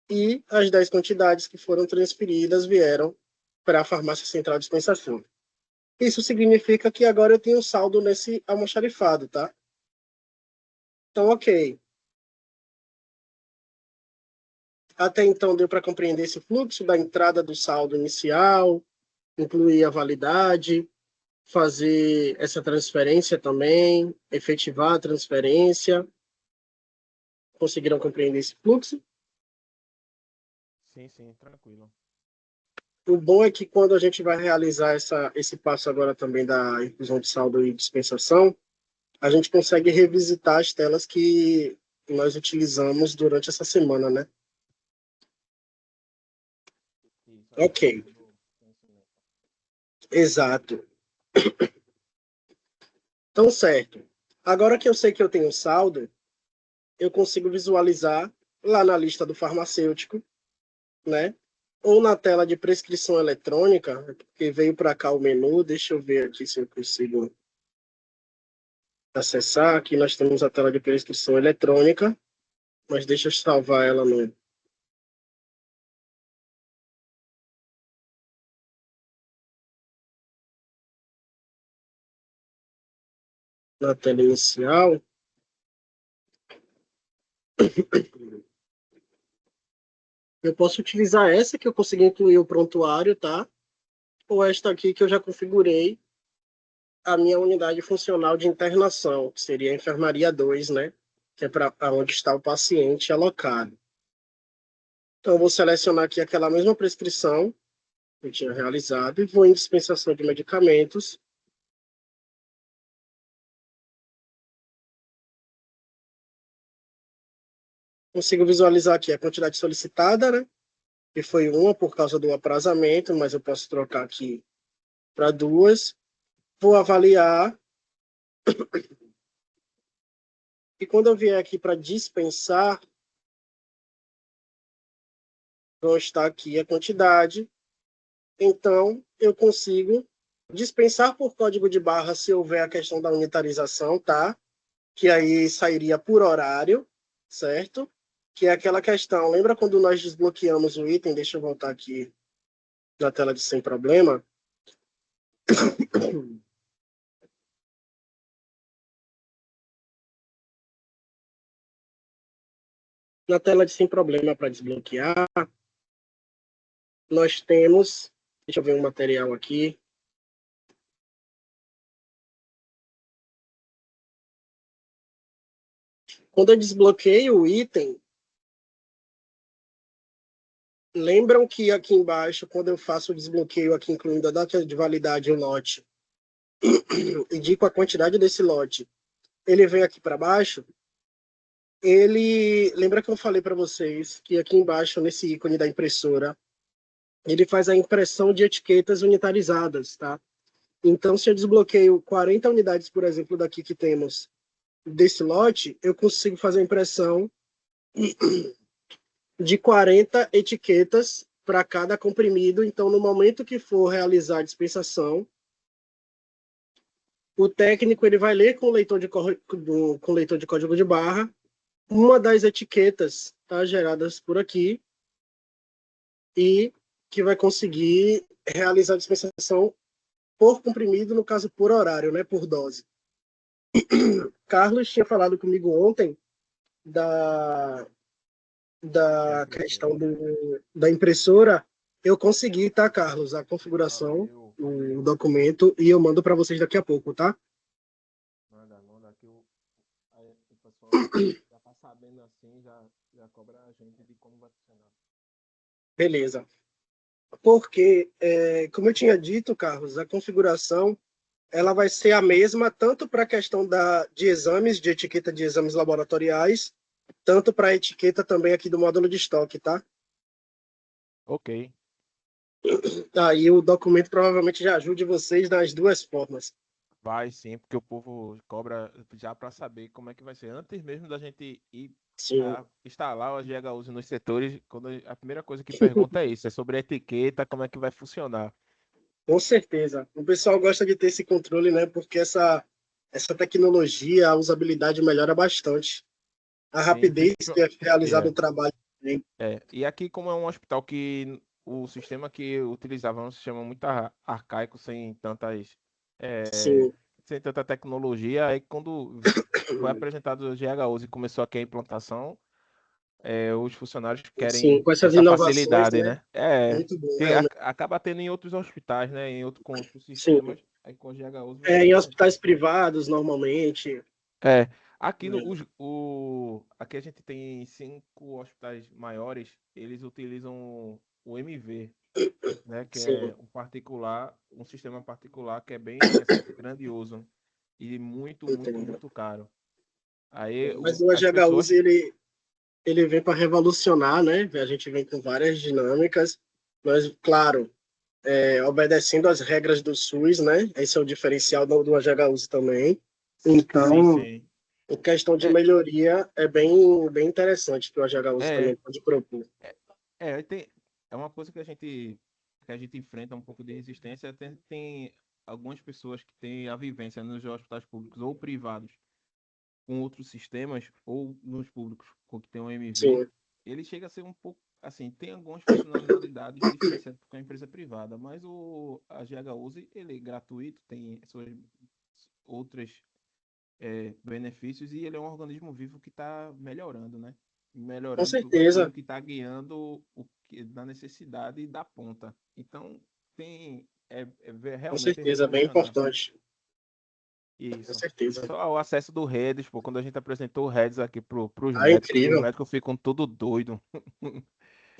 e as 10 quantidades que foram transferidas vieram para a farmácia central de dispensação. Isso significa que agora eu tenho saldo nesse almoxarifado, tá? Então, ok. Até então deu para compreender esse fluxo da entrada do saldo inicial, incluir a validade, fazer essa transferência também, efetivar a transferência. Conseguiram compreender esse fluxo? Sim, tranquilo. O bom é que quando a gente vai realizar esse passo agora também da inclusão de saldo e dispensação, a gente consegue revisitar as telas que nós utilizamos durante essa semana, né? Isso, Ok, exato. Então, certo. Agora que eu sei que eu tenho saldo, eu consigo visualizar lá na lista do farmacêutico, né? Ou na tela de prescrição eletrônica, porque veio para cá o menu, deixa eu ver aqui se eu consigo acessar. Aqui nós temos a tela de prescrição eletrônica, mas deixa eu salvar ela na tela inicial. Eu posso utilizar essa que eu consegui incluir o prontuário, tá? Ou esta aqui que eu já configurei a minha unidade funcional de internação, que seria a enfermaria 2, né? Que é para onde está o paciente alocado. Então, eu vou selecionar aqui aquela mesma prescrição que eu tinha realizado e vou em dispensação de medicamentos. Consigo visualizar aqui a quantidade solicitada, né? Que foi 1 por causa do aprazamento, mas eu posso trocar aqui para 2. Vou avaliar. E quando eu vier aqui para dispensar, vão estar aqui a quantidade. Então, eu consigo dispensar por código de barra se houver a questão da unitarização, tá? Que aí sairia por horário, certo? Que é aquela questão. Lembra quando nós desbloqueamos o item? Deixa eu voltar aqui na tela de sem problema. Na tela de sem problema para desbloquear, nós temos... Deixa eu ver um material aqui. Quando eu desbloqueio o item, lembram que aqui embaixo, quando eu faço o desbloqueio aqui, incluindo a data de validade e o lote, indico a quantidade desse lote, ele vem aqui para baixo, lembra que eu falei para vocês que aqui embaixo, nesse ícone da impressora, ele faz a impressão de etiquetas unitarizadas, tá? Então, se eu desbloqueio 40 unidades, por exemplo, daqui que temos desse lote, eu consigo fazer a impressão de 40 etiquetas para cada comprimido. Então, no momento que for realizar a dispensação, o técnico ele vai ler com o leitor com o leitor de código de barra uma das etiquetas, tá, geradas por aqui, e que vai conseguir realizar a dispensação por comprimido, no caso por horário, né, por dose. Carlos tinha falado comigo ontem da questão da impressora. Eu consegui, tá, Carlos, a configuração, Valeu. o documento, e eu mando para vocês daqui a pouco, tá? Manda que aí o pessoal já tá sabendo assim, já cobra a gente de como vai funcionar. Beleza. Porque, como eu tinha dito, Carlos, a configuração ela vai ser a mesma tanto para a questão de exames, de etiqueta de exames laboratoriais, tanto para a etiqueta também aqui do módulo de estoque, tá? Ok. Aí o documento provavelmente já ajude vocês nas duas formas. Vai sim, porque o povo cobra já para saber como é que vai ser. Antes mesmo da gente ir Sim, instalar o GHUs nos setores, quando a primeira coisa que pergunta é isso, é sobre a etiqueta, como é que vai funcionar. com certeza. O pessoal gosta de ter esse controle, né? Porque essa tecnologia, a usabilidade melhora bastante. A Sim, rapidez que é realizado o trabalho também. E aqui, como é um hospital que o sistema que utilizava é um sistema muito arcaico, Sim, sem tanta tecnologia, aí quando foi apresentado o GHUs e começou aqui a implantação, os funcionários sim, querem com essas essa inovações, facilidade, né? né? Muito bom, Que realmente. acaba tendo em outros hospitais, né? Com outros Sim. sistemas, aí com o GHUs você Em não tem. hospitais privados, normalmente. É, aqui Né? aqui a gente tem 5 hospitais maiores, eles utilizam o MV, né, que Sim, é um sistema particular que é bem assim, grandioso e entendo. muito caro. Aí Mas o as pessoas, HUs, ele vem para revolucionar, né? A gente vem com várias dinâmicas, mas, claro, obedecendo às regras do SUS, né? Esse é o diferencial do HUs também. sim, Então, sim. em questão de É, melhoria, é bem interessante que o HUs também é, pode propor. tem, é uma coisa que a gente enfrenta um pouco de resistência, tem algumas pessoas que têm a vivência nos hospitais públicos ou privados com outros sistemas ou nos públicos com que tem um MV, Sim, ele chega a ser um pouco assim, tem algumas funcionalidades diferenciadas com a empresa privada, mas a GHUSE, ele é gratuito, tem suas outras benefícios e ele é um organismo vivo que está melhorando, né? com Melhorando certeza, tudo que está guiando da necessidade da ponta. Então, com realmente é certeza, bem revolucionar. importante. Com Isso. certeza. Só o acesso do Redes, pô, quando a gente apresentou o Redes aqui pros Ah, médicos, os incrível. médicos ficam tudo doido.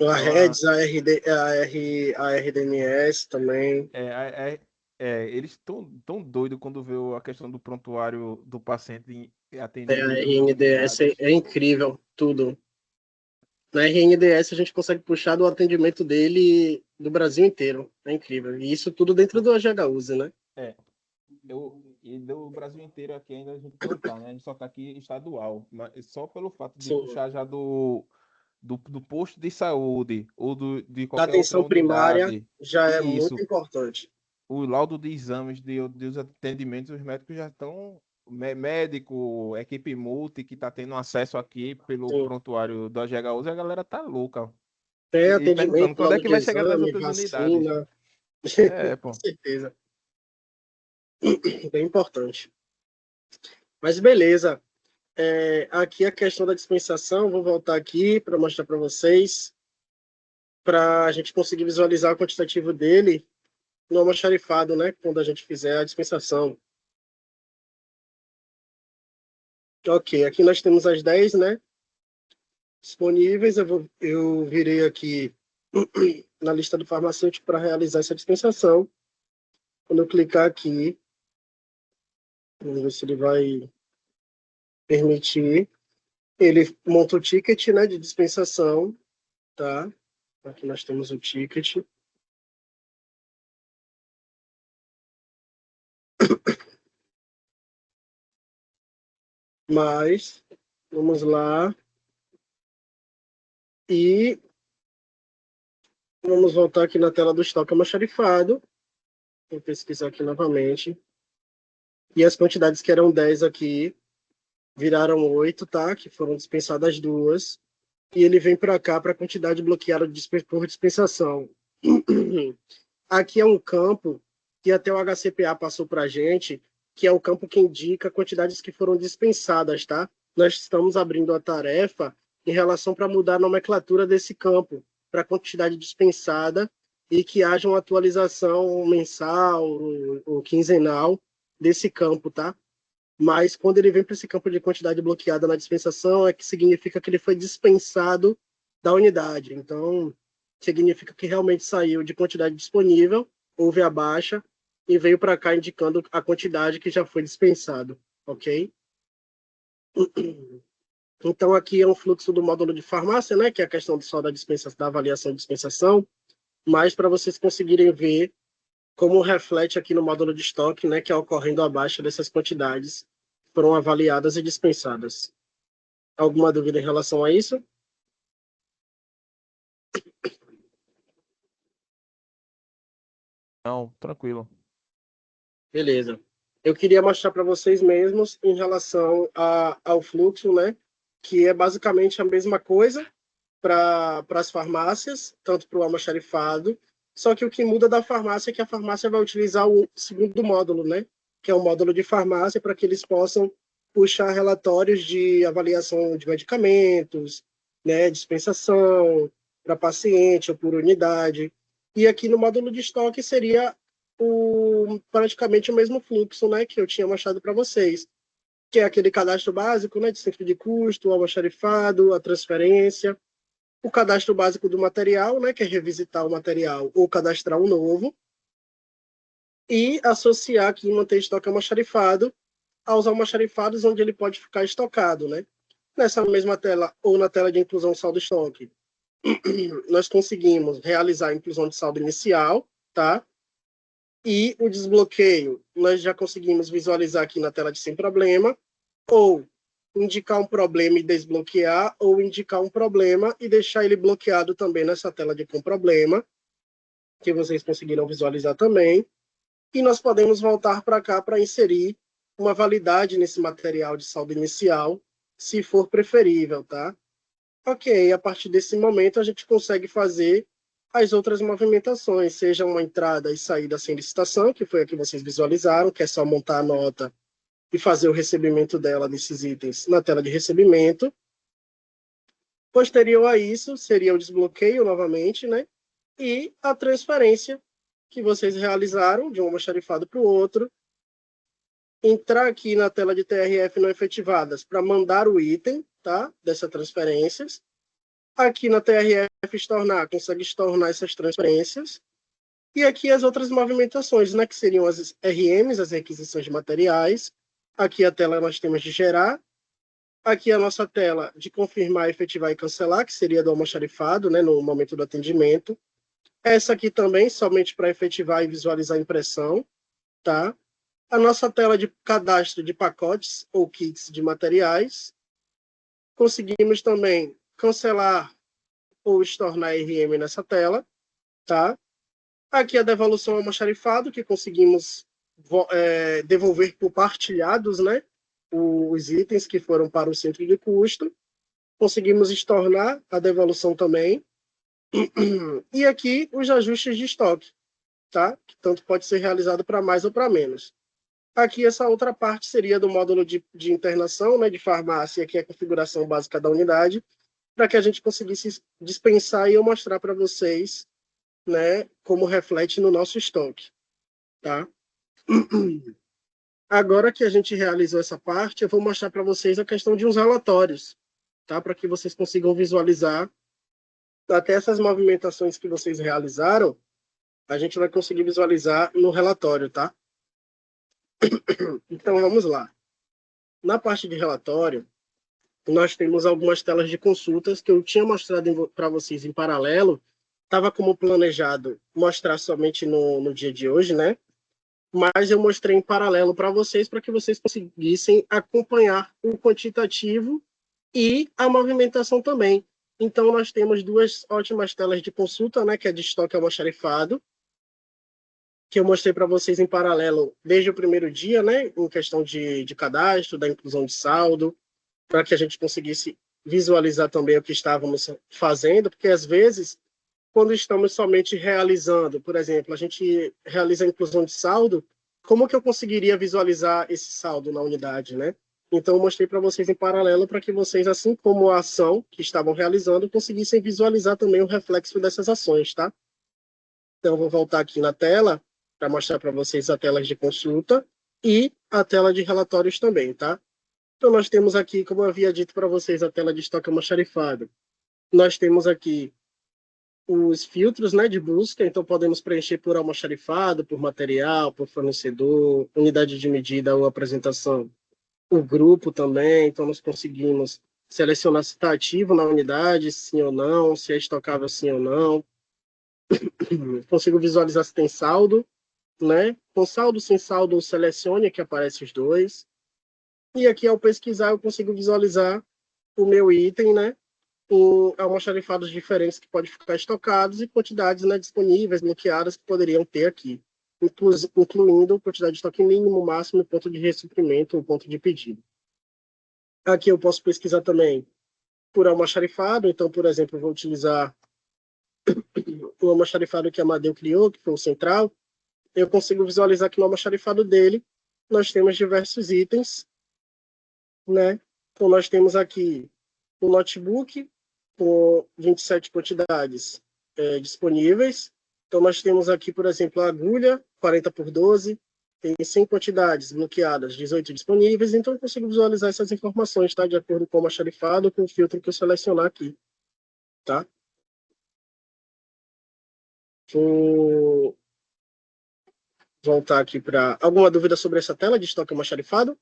A É uma, Reds, a RDMS também. é, é, eles estão tão doidos quando vê a questão do prontuário do paciente atendido A em duas RNDS unidades. é incrível, tudo. Na RNDS a gente consegue puxar do atendimento dele do Brasil inteiro. É incrível. E isso tudo dentro do HUSE, né? É, e do Brasil inteiro aqui ainda a gente não tá, né? A gente só tá aqui estadual. Mas só pelo fato de Sim. puxar já do posto de saúde ou de Da qualquer outra atenção primária unidade. já é muito Isso, importante. o laudo de exames dos atendimentos, os médicos já estão. Médico, equipe multi que está tendo acesso aqui pelo Sim. prontuário do AGHUS, a galera tá louca. Tem E perguntando atendimento, quando é laudo que de vai chegar nas exame, outras unidades. vacina. Pô. Com certeza. Bem importante. Mas beleza. Aqui a questão da dispensação, vou voltar aqui para mostrar para vocês, para a gente conseguir visualizar o quantitativo dele no almoxarifado, né? Quando a gente fizer a dispensação. Ok, aqui nós temos as 10, né? Disponíveis. Eu virei aqui na lista do farmacêutico para realizar essa dispensação. Quando eu clicar aqui, vamos ver se ele vai permitir. Ele monta o ticket, né, de dispensação, tá? Aqui nós temos o ticket. Mas, vamos lá. E vamos voltar aqui na tela do estoque almoxarifado. Vou pesquisar aqui novamente. E as quantidades que eram 10 aqui viraram 8, tá? Que foram dispensadas 2. E ele vem para cá para a quantidade bloqueada por dispensação. Aqui é um campo que até o HCPA passou para a gente, que é o campo que indica quantidades que foram dispensadas, tá? Nós estamos abrindo a tarefa em relação para mudar a nomenclatura desse campo para a quantidade dispensada e que haja uma atualização mensal ou quinzenal desse campo, tá? Mas quando ele vem para esse campo de quantidade bloqueada na dispensação, é que significa que ele foi dispensado da unidade. Então, significa que realmente saiu de quantidade disponível, houve a baixa, e veio para cá indicando a quantidade que já foi dispensado, ok? Então, aqui é um fluxo do módulo de farmácia, né, que é a questão só da dispensação, da avaliação de dispensação, mas para vocês conseguirem ver como reflete aqui no módulo de estoque, né, que é ocorrendo a baixa dessas quantidades que foram avaliadas e dispensadas. Alguma dúvida em relação a isso? Não, tranquilo. Beleza. Eu queria mostrar para vocês mesmos em relação ao fluxo, né, que é basicamente a mesma coisa para as farmácias, tanto para o almoxarifado, só que o que muda da farmácia é que a farmácia vai utilizar o segundo módulo, né, que é o módulo de farmácia, para que eles possam puxar relatórios de avaliação de medicamentos, né, dispensação para paciente ou por unidade. E aqui no módulo de estoque seria praticamente o mesmo fluxo, né, que eu tinha mostrado para vocês, que é aquele cadastro básico, né, de centro de custo, o almoxarifado, a transferência, o cadastro básico do material, né, que é revisitar o material ou cadastrar um novo, e associar aqui manter estoque almoxarifado aos almoxarifados onde ele pode ficar estocado, né? Nessa mesma tela ou na tela de inclusão saldo estoque, nós conseguimos realizar a inclusão de saldo inicial, tá? E o desbloqueio, nós já conseguimos visualizar aqui na tela de sem problema, ou indicar um problema e desbloquear, ou indicar um problema e deixar ele bloqueado também nessa tela de com problema, que vocês conseguiram visualizar também. E nós podemos voltar para cá para inserir uma validade nesse material de saldo inicial, se for preferível, tá? Ok, a partir desse momento a gente consegue fazer as outras movimentações, seja uma entrada e saída sem licitação, que foi a que vocês visualizaram, que é só montar a nota e fazer o recebimento dela desses itens na tela de recebimento. Posterior a isso, seria o desbloqueio novamente, né? E a transferência que vocês realizaram de um almoxarifado para o outro. Entrar aqui na tela de TRF não efetivadas para mandar o item, tá? Dessas transferências. Aqui na TRF estornar, consegue estornar essas transferências. E aqui as outras movimentações, né, que seriam as RMs, as requisições de materiais. Aqui a tela nós temos de gerar. Aqui a nossa tela de confirmar, efetivar e cancelar, que seria do almoxarifado, né, no momento do atendimento. Essa aqui também, somente para efetivar e visualizar a impressão, tá? A nossa tela de cadastro de pacotes ou kits de materiais. Conseguimos também cancelar ou estornar RM nessa tela, tá? Aqui a devolução ao almoxarifado, que conseguimos devolver por partilhados, né? Os itens que foram para o centro de custo. Conseguimos estornar a devolução também. E aqui os ajustes de estoque, tá? Que tanto pode ser realizado para mais ou para menos. Aqui essa outra parte seria do módulo de internação, né, de farmácia, que é a configuração básica da unidade, para que a gente conseguisse dispensar e eu mostrar para vocês, né, como reflete no nosso estoque, tá? Agora que a gente realizou essa parte, eu vou mostrar para vocês a questão de uns relatórios, tá? Para que vocês consigam visualizar até essas movimentações que vocês realizaram, a gente vai conseguir visualizar no relatório, tá? Então, vamos lá. Na parte de relatório, nós temos algumas telas de consultas que eu tinha mostrado para vocês em paralelo. Estava como planejado mostrar somente no dia de hoje, né? Mas eu mostrei em paralelo para vocês, para que vocês conseguissem acompanhar o quantitativo e a movimentação também. Então, nós temos duas ótimas telas de consulta, né? Que é de estoque almoxarifado. que eu mostrei para vocês em paralelo desde o primeiro dia, né, em questão de cadastro, da inclusão de saldo, para que a gente conseguisse visualizar também o que estávamos fazendo, porque às vezes, quando estamos somente realizando, por exemplo, a gente realiza a inclusão de saldo, como que eu conseguiria visualizar esse saldo na unidade, né? Então, eu mostrei para vocês em paralelo para que vocês, assim como a ação que estavam realizando, conseguissem visualizar também o reflexo dessas ações, tá? Então, eu vou voltar aqui na tela para mostrar para vocês a tela de consulta e a tela de relatórios também, tá? Então, nós temos aqui, como eu havia dito para vocês, a tela de estoque almoxarifado. Nós temos aqui os filtros, né, de busca, então podemos preencher por almoxarifado, por material, por fornecedor, unidade de medida ou apresentação, o grupo também, então nós conseguimos selecionar se está ativo na unidade, sim ou não, se é estocável sim ou não. Consigo visualizar se tem saldo, né? Com saldo, sem saldo, selecione, que aparece os dois. E aqui, ao pesquisar, eu consigo visualizar o meu item, né? Em almoxarifados diferentes que podem ficar estocados e quantidades, né, disponíveis, bloqueadas que poderiam ter aqui, incluindo quantidade de estoque mínimo, máximo, ponto de ressuprimento ou ponto de pedido. Aqui eu posso pesquisar também por almoxarifado, então, por exemplo, eu vou utilizar o almoxarifado que a Amadeu criou, que foi o central. Eu consigo visualizar que no almoxarifado dele nós temos diversos itens, né? Então, nós temos aqui o notebook com 27 quantidades disponíveis. Então, nós temos aqui, por exemplo, a agulha 40 por 12, tem 100 quantidades bloqueadas, 18 disponíveis. Então, eu consigo visualizar essas informações, tá? De acordo com o almoxarifado, com o filtro que eu selecionar aqui, tá? Vou voltar aqui para... Alguma dúvida sobre essa tela de estoque almoxarifado?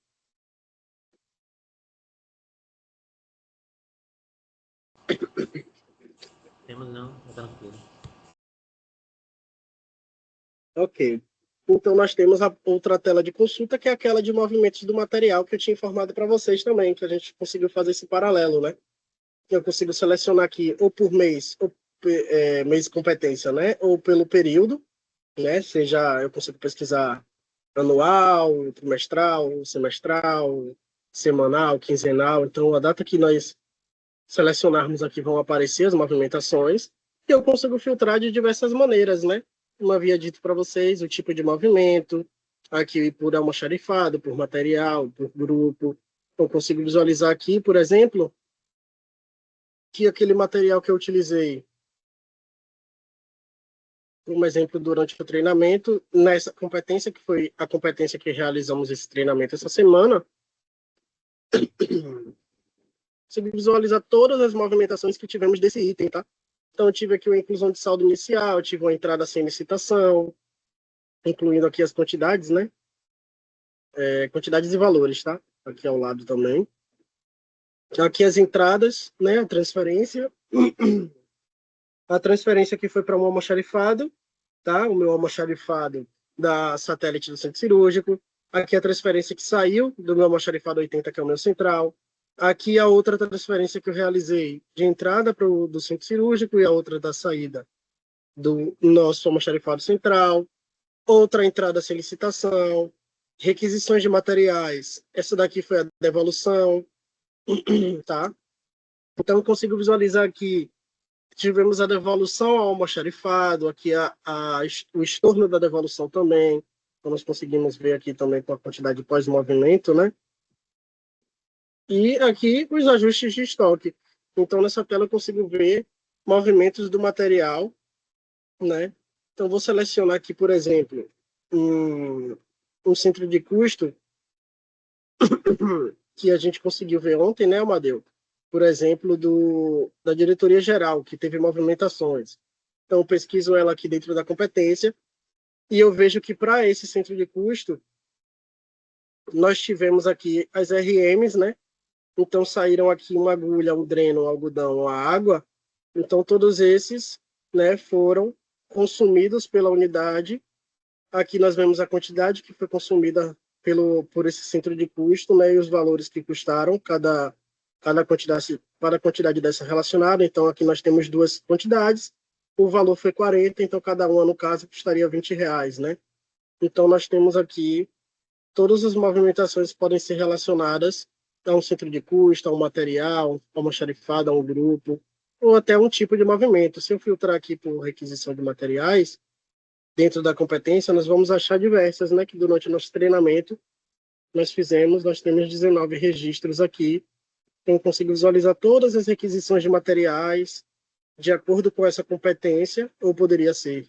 Temos não, tá tranquilo. Ok. Então, nós temos a outra tela de consulta, que é aquela de movimentos do material que eu tinha informado para vocês também, que a gente conseguiu fazer esse paralelo, né? Eu consigo selecionar aqui ou por mês, ou mês de competência, né? Ou pelo período, né? Seja, eu consigo pesquisar anual, trimestral, semestral, semanal, quinzenal. Então, a data que nós selecionarmos aqui vão aparecer as movimentações e eu consigo filtrar de diversas maneiras, né? Como havia dito para vocês, o tipo de movimento, aqui por almoxarifado, por material, por grupo. Eu consigo visualizar aqui, por exemplo, que aquele material que eu utilizei, como exemplo, durante o treinamento, nessa competência, que foi a competência que realizamos esse treinamento essa semana, consigo visualizar todas as movimentações que tivemos desse item, tá? Então, eu tive aqui uma inclusão de saldo inicial, eu tive uma entrada sem licitação, incluindo aqui as quantidades, né? Quantidades e valores, tá? Aqui ao lado também. Aqui as entradas, né? A transferência. A transferência que foi para um almoxarifado, tá? O meu almoxarifado da satélite do centro cirúrgico. Aqui a transferência que saiu do meu almoxarifado 80, que é o meu central. Aqui a outra transferência que eu realizei de entrada do centro cirúrgico e a outra da saída do nosso almoxarifado central. Outra entrada sem licitação. Requisições de materiais. Essa daqui foi a devolução, tá? Então, eu consigo visualizar aqui, tivemos a devolução ao almoxarifado, aqui o estorno da devolução também. Então, nós conseguimos ver aqui também com a quantidade de pós-movimento, né? E aqui os ajustes de estoque. Então, nessa tela eu consigo ver movimentos do material, né? Então, vou selecionar aqui, por exemplo, um centro de custo que a gente conseguiu ver ontem, né, Amadeu? Por exemplo, da diretoria geral, que teve movimentações. Então, eu pesquiso ela aqui dentro da competência e eu vejo que para esse centro de custo, nós tivemos aqui as RMs, né? Então, saíram aqui uma agulha, um dreno, um algodão, a água. Então, todos esses, né, foram consumidos pela unidade. Aqui nós vemos a quantidade que foi consumida por esse centro de custo, né, e os valores que custaram cada quantidade dessa relacionada. Então, aqui nós temos duas quantidades. O valor foi 40, então cada uma, no caso, custaria R$20, né? Então, nós temos aqui todas as movimentações que podem ser relacionadas a um centro de custo, a um material, a uma xarifada, a um grupo, ou até um tipo de movimento. Se eu filtrar aqui por requisição de materiais, dentro da competência, nós vamos achar diversas, né? Que durante o nosso treinamento nós temos 19 registros aqui. Então, eu consigo visualizar todas as requisições de materiais de acordo com essa competência, ou poderia ser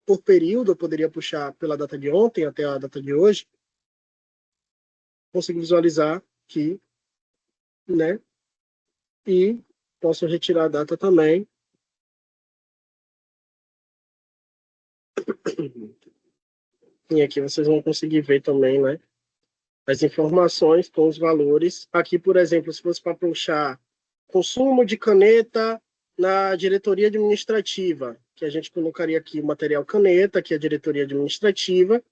por período, eu poderia puxar pela data de ontem até a data de hoje, consigo visualizar aqui, né? E posso retirar a data também. E aqui vocês vão conseguir ver também, né? As informações com os valores. Aqui, por exemplo, se fosse para puxar consumo de caneta na diretoria administrativa, que a gente colocaria aqui o material caneta, que é a diretoria administrativa,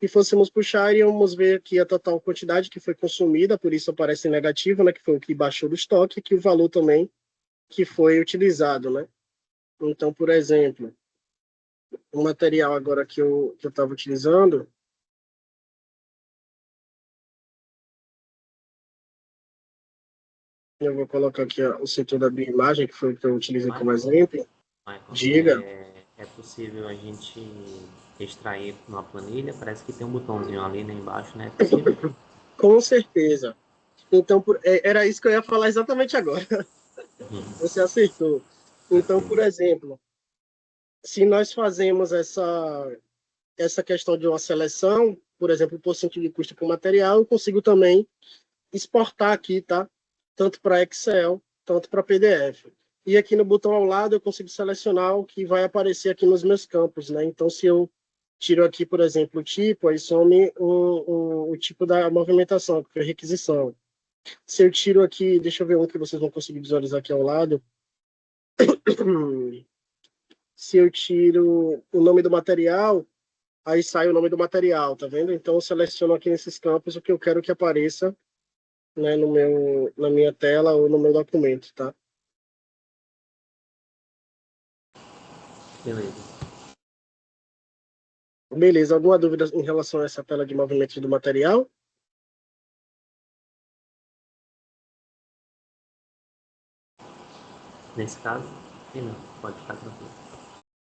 e fôssemos puxar, iríamos ver aqui a total quantidade que foi consumida, por isso aparece negativo, né? Que foi o que baixou do estoque, que o valor também que foi utilizado, né? Então, por exemplo, o material agora que eu estava utilizando, eu vou colocar aqui ó, o setor da bioimagem, que foi o que eu utilizei como exemplo. Michael, Diga. é possível a gente extrair uma planilha? Parece que tem um botãozinho ali, né, embaixo, né? É possível? Com certeza. Então, era isso que eu ia falar exatamente agora. Você acertou. Então, por exemplo, se nós fazemos essa questão de uma seleção, por exemplo, por cento de custo com material, eu consigo também exportar aqui, tá? Tanto para Excel, tanto para PDF. E aqui no botão ao lado eu consigo selecionar o que vai aparecer aqui nos meus campos, né? Então, se eu tiro aqui, por exemplo, o tipo, aí some o tipo da movimentação, que foi requisição. Se eu tiro aqui, deixa eu ver um que vocês vão conseguir visualizar aqui ao lado. Se eu tiro o nome do material, aí sai o nome do material, tá vendo? Então, eu seleciono aqui nesses campos o que eu quero que apareça, né, na minha tela ou no meu documento, tá? Beleza. Beleza, alguma dúvida em relação a essa tela de movimentos do material? Nesse caso, e não, pode ficar tranquilo.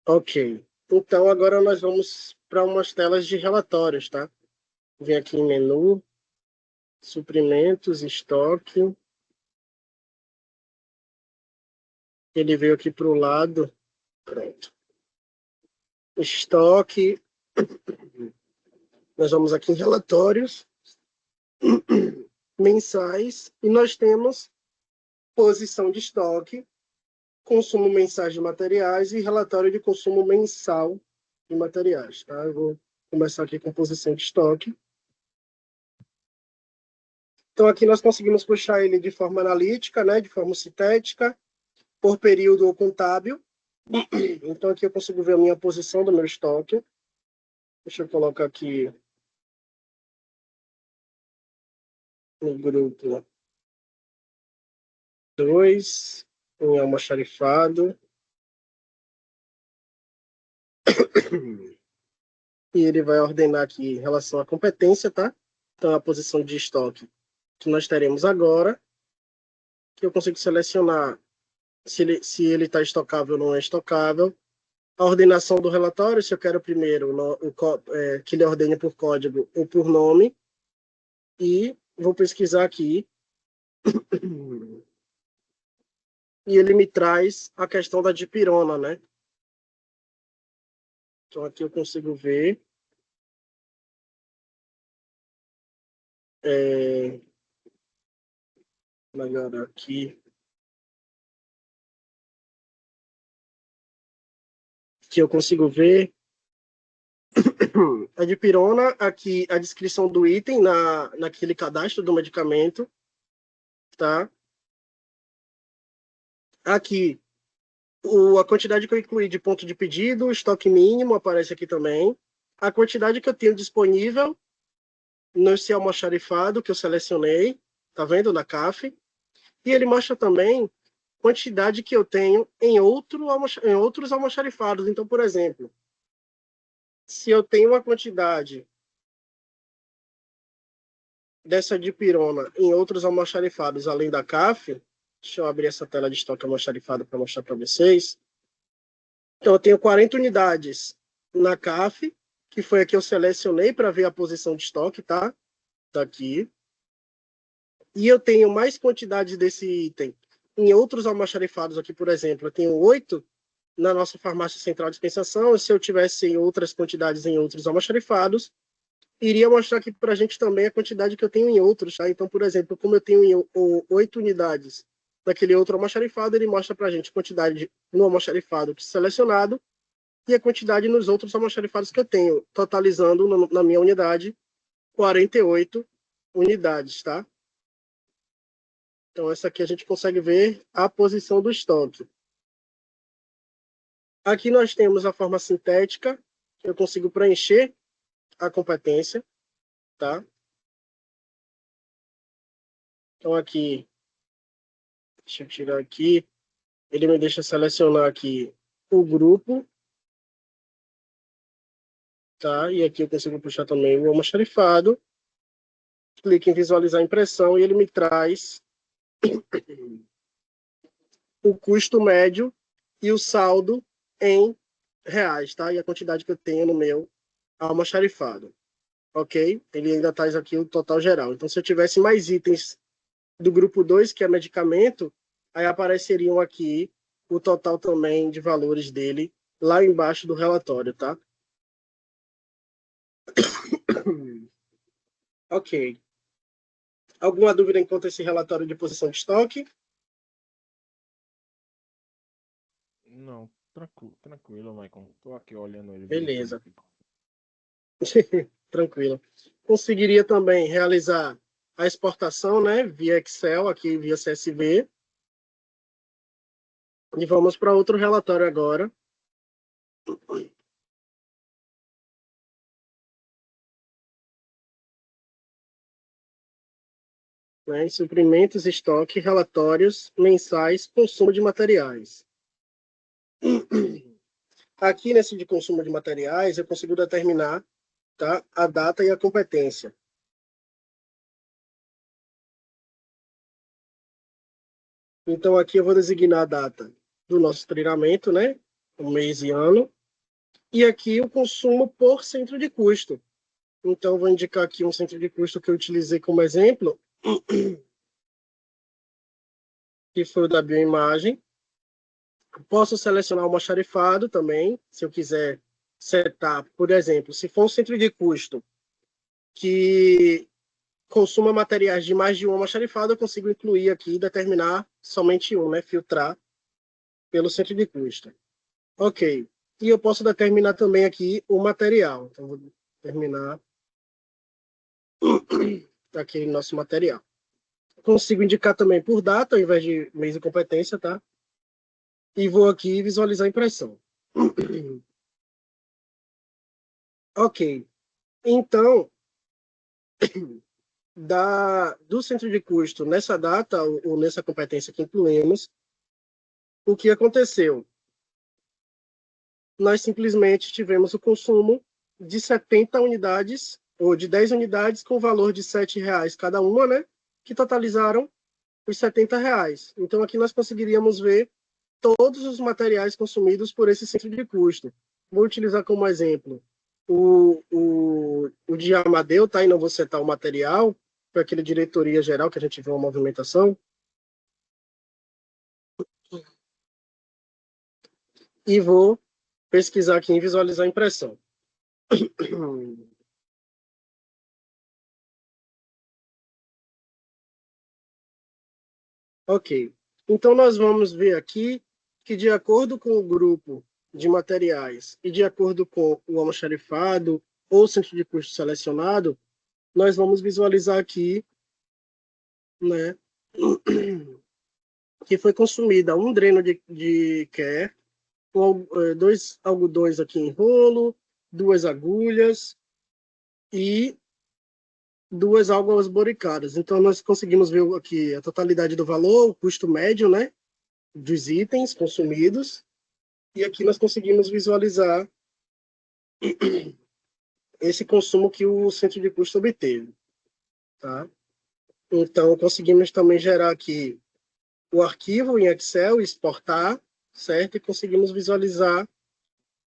Ok. Então, agora nós vamos para umas telas de relatórios, tá? Vem aqui em menu, suprimentos, estoque. Ele veio aqui para o lado. Pronto. Estoque. Nós vamos aqui em relatórios mensais e nós temos posição de estoque, consumo mensal de materiais e relatório de consumo mensal de materiais. Tá? Eu vou começar aqui com posição de estoque. Então, aqui nós conseguimos puxar ele de forma analítica, né, de forma sintética, por período ou contábil. Então, aqui eu consigo ver a minha posição do meu estoque. Deixa eu colocar aqui no grupo 2, em almoxarifado. E ele vai ordenar aqui em relação à competência, tá? Então, a posição de estoque que nós teremos agora, que eu consigo selecionar se ele está estocável ou não é estocável. A ordenação do relatório, se eu quero primeiro que ele ordene por código ou por nome. E vou pesquisar aqui. E ele me traz a questão da dipirona, né? Então, aqui eu consigo ver. Melhorar aqui. Que eu consigo ver a dipirona, aqui a descrição do item naquele cadastro do medicamento, tá? Aqui, a quantidade que eu incluí de ponto de pedido, estoque mínimo, aparece aqui também. A quantidade que eu tenho disponível no seu almoxarifado, que eu selecionei, tá vendo, na CAF. E ele mostra também quantidade que eu tenho em outros almoxarifados. Então, por exemplo, se eu tenho uma quantidade dessa dipirona em outros almoxarifados além da CAF, deixa eu abrir essa tela de estoque almoxarifado para mostrar para vocês. Então, eu tenho 40 unidades na CAF, que foi a que eu selecionei para ver a posição de estoque, tá? Tá aqui. E eu tenho mais quantidade desse item em outros almoxarifados aqui, por exemplo. Eu tenho 8 na nossa farmácia central de dispensação. Se eu tivesse outras quantidades em outros almoxarifados, iria mostrar aqui para a gente também a quantidade que eu tenho em outros, tá? Então, por exemplo, como eu tenho 8 unidades daquele outro almoxarifado, ele mostra para a gente a quantidade no almoxarifado selecionado e a quantidade nos outros almoxarifados que eu tenho, totalizando na minha unidade 48 unidades, tá? Então, essa aqui a gente consegue ver a posição do estoque. Aqui nós temos a forma sintética, que eu consigo preencher a competência, tá? Então, aqui, deixa eu tirar aqui, ele me deixa selecionar aqui o grupo, tá? E aqui eu consigo puxar também o almoxarifado, clique em visualizar a impressão e ele me traz o custo médio e o saldo em reais, tá? E a quantidade que eu tenho no meu almoxarifado, ok? Ele ainda traz aqui o total geral. Então, se eu tivesse mais itens do grupo 2, que é medicamento, aí apareceriam aqui o total também de valores dele lá embaixo do relatório, tá? Ok. Alguma dúvida enquanto esse relatório de posição de estoque? Não, tranquilo, Maicon. Tô aqui olhando ele. Beleza. Tranquilo. Conseguiria também realizar a exportação, né, via Excel, aqui via CSV. E vamos para outro relatório agora. Né, suprimentos, estoque, relatórios mensais, consumo de materiais. Aqui nesse de consumo de materiais, eu consigo determinar, tá, a data e a competência. Então, aqui eu vou designar a data do nosso treinamento, né, o mês e ano. E aqui o consumo por centro de custo. Então, vou indicar aqui um centro de custo que eu utilizei como exemplo, que foi o da bioimagem. Posso selecionar o almoxarifado também, se eu quiser setar, por exemplo, se for um centro de custo que consuma materiais de mais de um almoxarifado, eu consigo incluir aqui e determinar somente um, né? Filtrar pelo centro de custo. Ok. E eu posso determinar também aqui o material. Então, vou determinar aqui nosso material. Consigo indicar também por data, ao invés de mês de competência, tá? E vou aqui visualizar a impressão. Ok. Então, do centro de custo, nessa data ou nessa competência que incluímos, o que aconteceu? Nós simplesmente tivemos o consumo de 70 unidades, ou de 10 unidades, com valor de R$7 cada uma, né? Que totalizaram os R$70. Então, aqui nós conseguiríamos ver todos os materiais consumidos por esse centro de custo. Vou utilizar como exemplo o de Amadeu, tá? E não vou setar o material, para aquele diretoria geral que a gente vê uma movimentação. E vou pesquisar aqui em visualizar a impressão. Ok. Então, nós vamos ver aqui que, de acordo com o grupo de materiais e de acordo com o almoxarifado ou centro de custo selecionado, nós vamos visualizar aqui, né, que foi consumida um dreno de care, dois algodões aqui em rolo, 2 agulhas e 2 álcool boricadas. Então, nós conseguimos ver aqui a totalidade do valor, o custo médio, né, dos itens consumidos. E aqui nós conseguimos visualizar esse consumo que o centro de custo obteve, tá? Então, conseguimos também gerar aqui o arquivo em Excel, exportar, certo? E conseguimos visualizar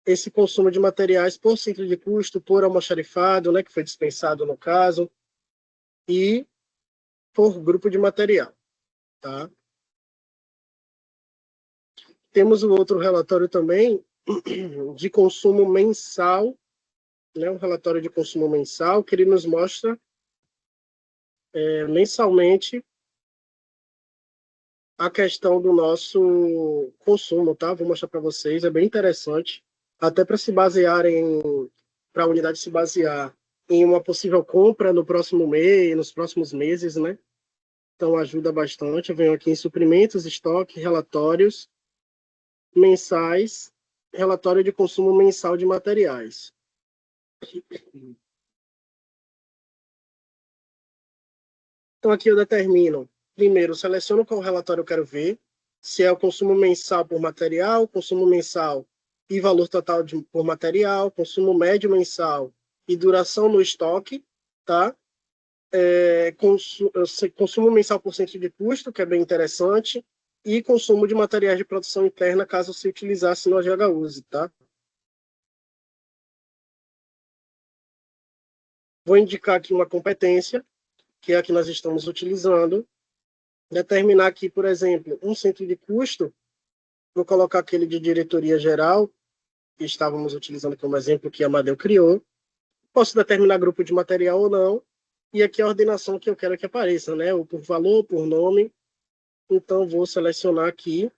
esse consumo de materiais por centro de custo, por almoxarifado, né, que foi dispensado no caso, e por grupo de material, tá? Temos o outro relatório também de consumo mensal, né, um relatório de consumo mensal que ele nos mostra mensalmente a questão do nosso consumo, tá? Vou mostrar para vocês, é bem interessante, até para se basearem, para a unidade se basear em uma possível compra no próximo mês, nos próximos meses, né? Então ajuda bastante. Eu venho aqui em suprimentos, estoque, relatórios mensais, relatório de consumo mensal de materiais. Então aqui eu determino, primeiro, seleciono qual relatório eu quero ver, se é o consumo mensal por material, consumo mensal e valor total por material, consumo médio mensal e duração no estoque, tá? Consumo mensal por centro de custo, que é bem interessante, e consumo de materiais de produção interna, caso se utilizasse no AGHUSE, tá? Vou indicar aqui uma competência, que é a que nós estamos utilizando, determinar aqui, por exemplo, um centro de custo, vou colocar aquele de diretoria geral, que estávamos utilizando como exemplo que a Amadeu criou. Posso determinar grupo de material ou não, e aqui a ordenação que eu quero que apareça, né? Ou por valor, por nome. Então, vou selecionar aqui,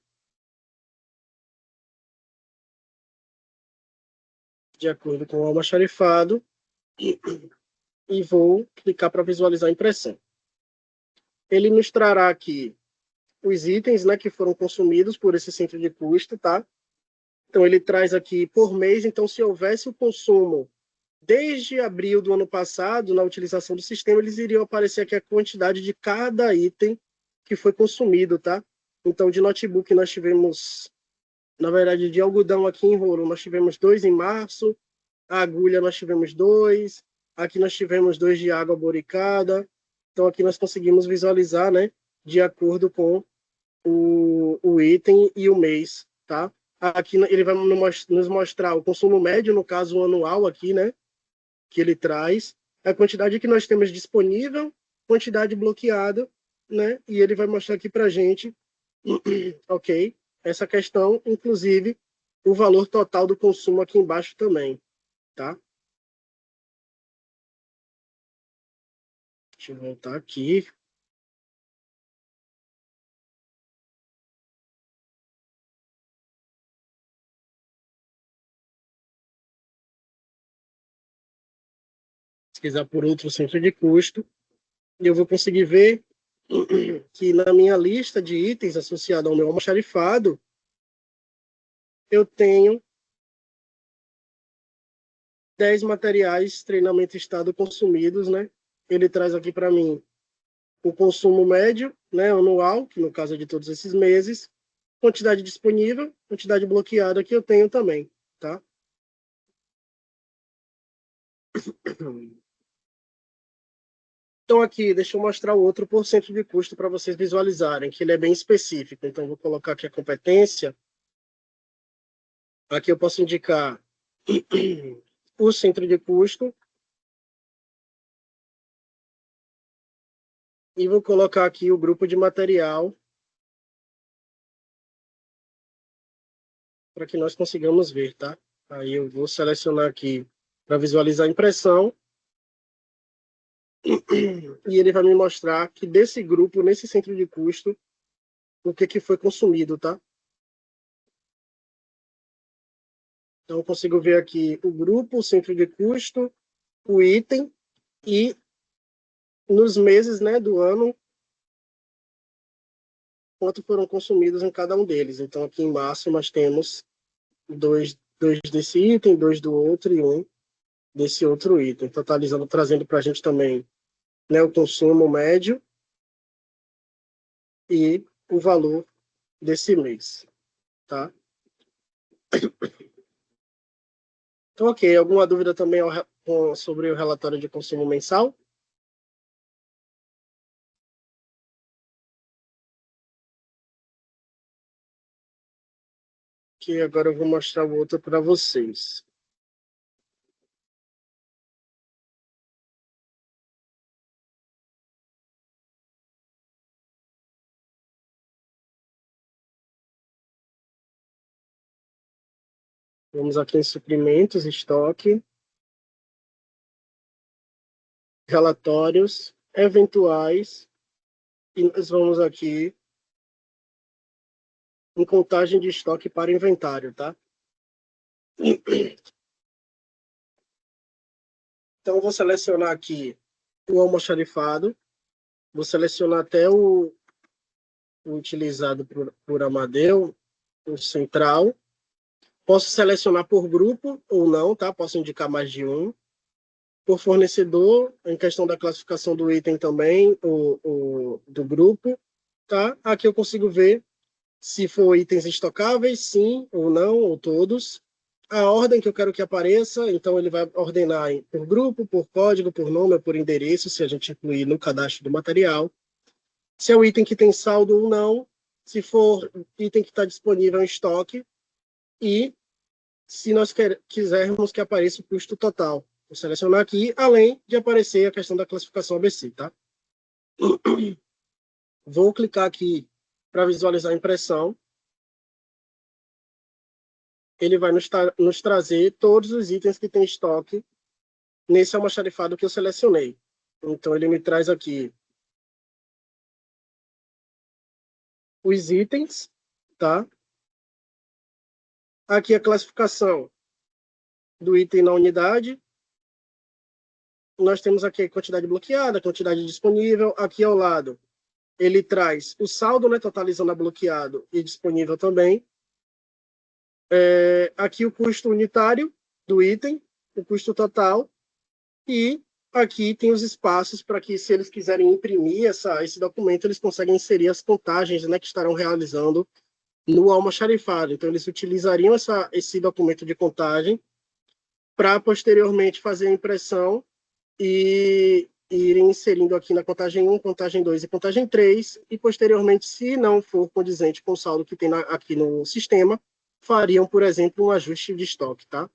de acordo com o almoxarifado, e vou clicar para visualizar a impressão. Ele nos trará aqui os itens, né, que foram consumidos por esse centro de custo, tá? Então, ele traz aqui por mês. Então, se houvesse o consumo desde abril do ano passado, na utilização do sistema, eles iriam aparecer aqui a quantidade de cada item que foi consumido, tá? Então, de notebook nós tivemos, na verdade, de algodão aqui em rolo, nós tivemos 2 em março, a agulha nós tivemos 2, aqui nós tivemos 2 de água boricada. Então, aqui nós conseguimos visualizar, né, de acordo com o item e o mês, tá? Aqui ele vai nos mostrar o consumo médio, no caso, o anual aqui, né, que ele traz, a quantidade que nós temos disponível, quantidade bloqueada, né? E ele vai mostrar aqui para a gente, ok, essa questão, inclusive o valor total do consumo aqui embaixo também, tá? Deixa eu voltar aqui. Pesquisar por outro centro de custo, e eu vou conseguir ver que na minha lista de itens associada ao meu almoxarifado, eu tenho 10 materiais treinamento estado consumidos, né? Ele traz aqui para mim o consumo médio, né, anual, que no caso é de todos esses meses, quantidade disponível, quantidade bloqueada que eu tenho também, tá? Então aqui, deixa eu mostrar o outro por cento de custo para vocês visualizarem, que ele é bem específico. Então vou colocar aqui a competência. Aqui eu posso indicar o centro de custo e vou colocar aqui o grupo de material para que nós consigamos ver, tá? Aí eu vou selecionar aqui para visualizar a impressão e ele vai me mostrar que desse grupo, nesse centro de custo, o que foi consumido, tá? Então eu consigo ver aqui o grupo, o centro de custo, o item e nos meses, né, do ano, quanto foram consumidos em cada um deles. Então aqui em março nós temos dois desse item, 2 do outro e 1 desse outro item, totalizando, trazendo para a gente também, né, o consumo médio e o valor desse mês, tá? Então, ok. Alguma dúvida também sobre o relatório de consumo mensal? Que agora eu vou mostrar o outro para vocês. Vamos aqui em suprimentos, estoque, relatórios, eventuais, e nós vamos aqui em contagem de estoque para inventário, tá? Então, eu vou selecionar aqui o almoxarifado, vou selecionar até o utilizado por Amadeu, o central. Posso selecionar por grupo ou não, tá? Posso indicar mais de um. Por fornecedor, em questão da classificação do item também, do grupo, tá? Aqui eu consigo ver se for itens estocáveis, sim ou não, ou todos. A ordem que eu quero que apareça, então ele vai ordenar por grupo, por código, por nome ou por endereço, se a gente incluir no cadastro do material. Se é o item que tem saldo ou não, se for item que está disponível em estoque, e se nós quisermos que apareça o custo total. Vou selecionar aqui, além de aparecer a questão da classificação ABC, tá? Vou clicar aqui para visualizar a impressão. Ele vai nos trazer todos os itens que tem estoque nesse almoxarifado que eu selecionei. Então, ele me traz aqui os itens, tá? Aqui a classificação do item na unidade. Nós temos aqui a quantidade bloqueada, a quantidade disponível. Aqui ao lado, ele traz o saldo, né, totalizando a bloqueado e disponível também. Aqui o custo unitário do item, o custo total. E aqui tem os espaços para que, se eles quiserem imprimir esse documento, eles conseguem inserir as contagens, né, que estarão realizando no almoxarifado. Então, eles utilizariam esse documento de contagem para, posteriormente, fazer a impressão e irem inserindo aqui na contagem 1, contagem 2 e contagem 3, e, posteriormente, se não for condizente com o saldo que tem aqui no sistema, fariam, por exemplo, um ajuste de estoque, tá?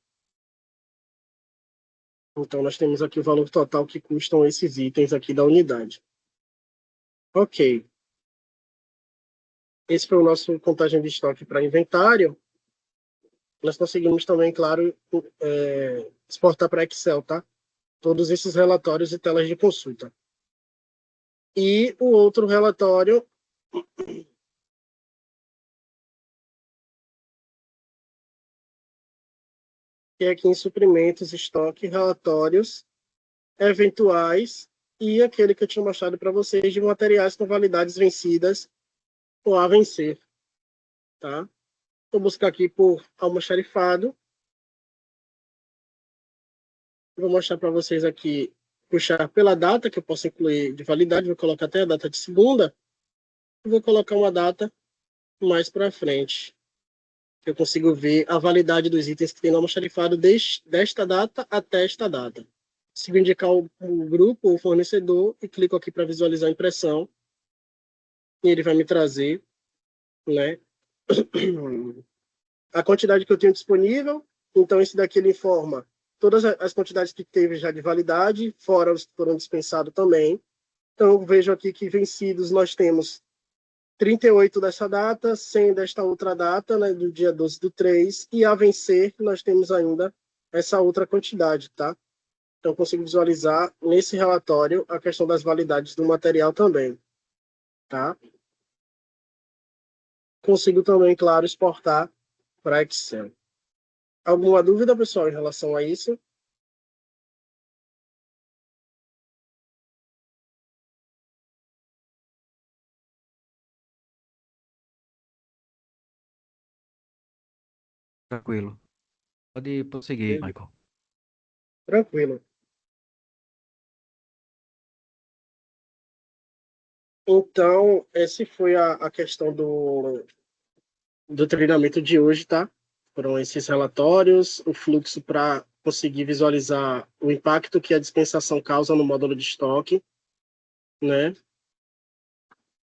Então, nós temos aqui o valor total que custam esses itens aqui da unidade. Ok. Esse foi o nosso contagem de estoque para inventário. Nós conseguimos também, claro, exportar para Excel, tá? Todos esses relatórios e telas de consulta. E o outro relatório, que é aqui em suprimentos, estoque, relatórios, eventuais, e aquele que eu tinha mostrado para vocês de materiais com validades vencidas ou a vencer, tá? Vou buscar aqui por almoxarifado. Vou mostrar para vocês aqui, puxar pela data, que eu posso incluir de validade. Vou colocar até a data de segunda. E vou colocar uma data mais para frente. Eu consigo ver a validade dos itens que tem no almoxarifado desta data até esta data. Consigo indicar o grupo ou o fornecedor e clico aqui para visualizar a impressão. E ele vai me trazer, né, a quantidade que eu tenho disponível. Então, esse daqui ele informa todas as quantidades que teve já de validade, fora os que foram dispensados também. Então, eu vejo aqui que vencidos nós temos 38 dessa data, 100 desta outra data, né, do dia 12/3, e a vencer nós temos ainda essa outra quantidade, tá? Então, consigo visualizar nesse relatório a questão das validades do material também, tá? Consigo também, claro, exportar para Excel. Alguma dúvida, pessoal, em relação a isso? Tranquilo. Pode prosseguir, Michael. Tranquilo. Então, essa foi a questão do treinamento de hoje, tá? Foram esses relatórios, o fluxo para conseguir visualizar o impacto que a dispensação causa no módulo de estoque, né?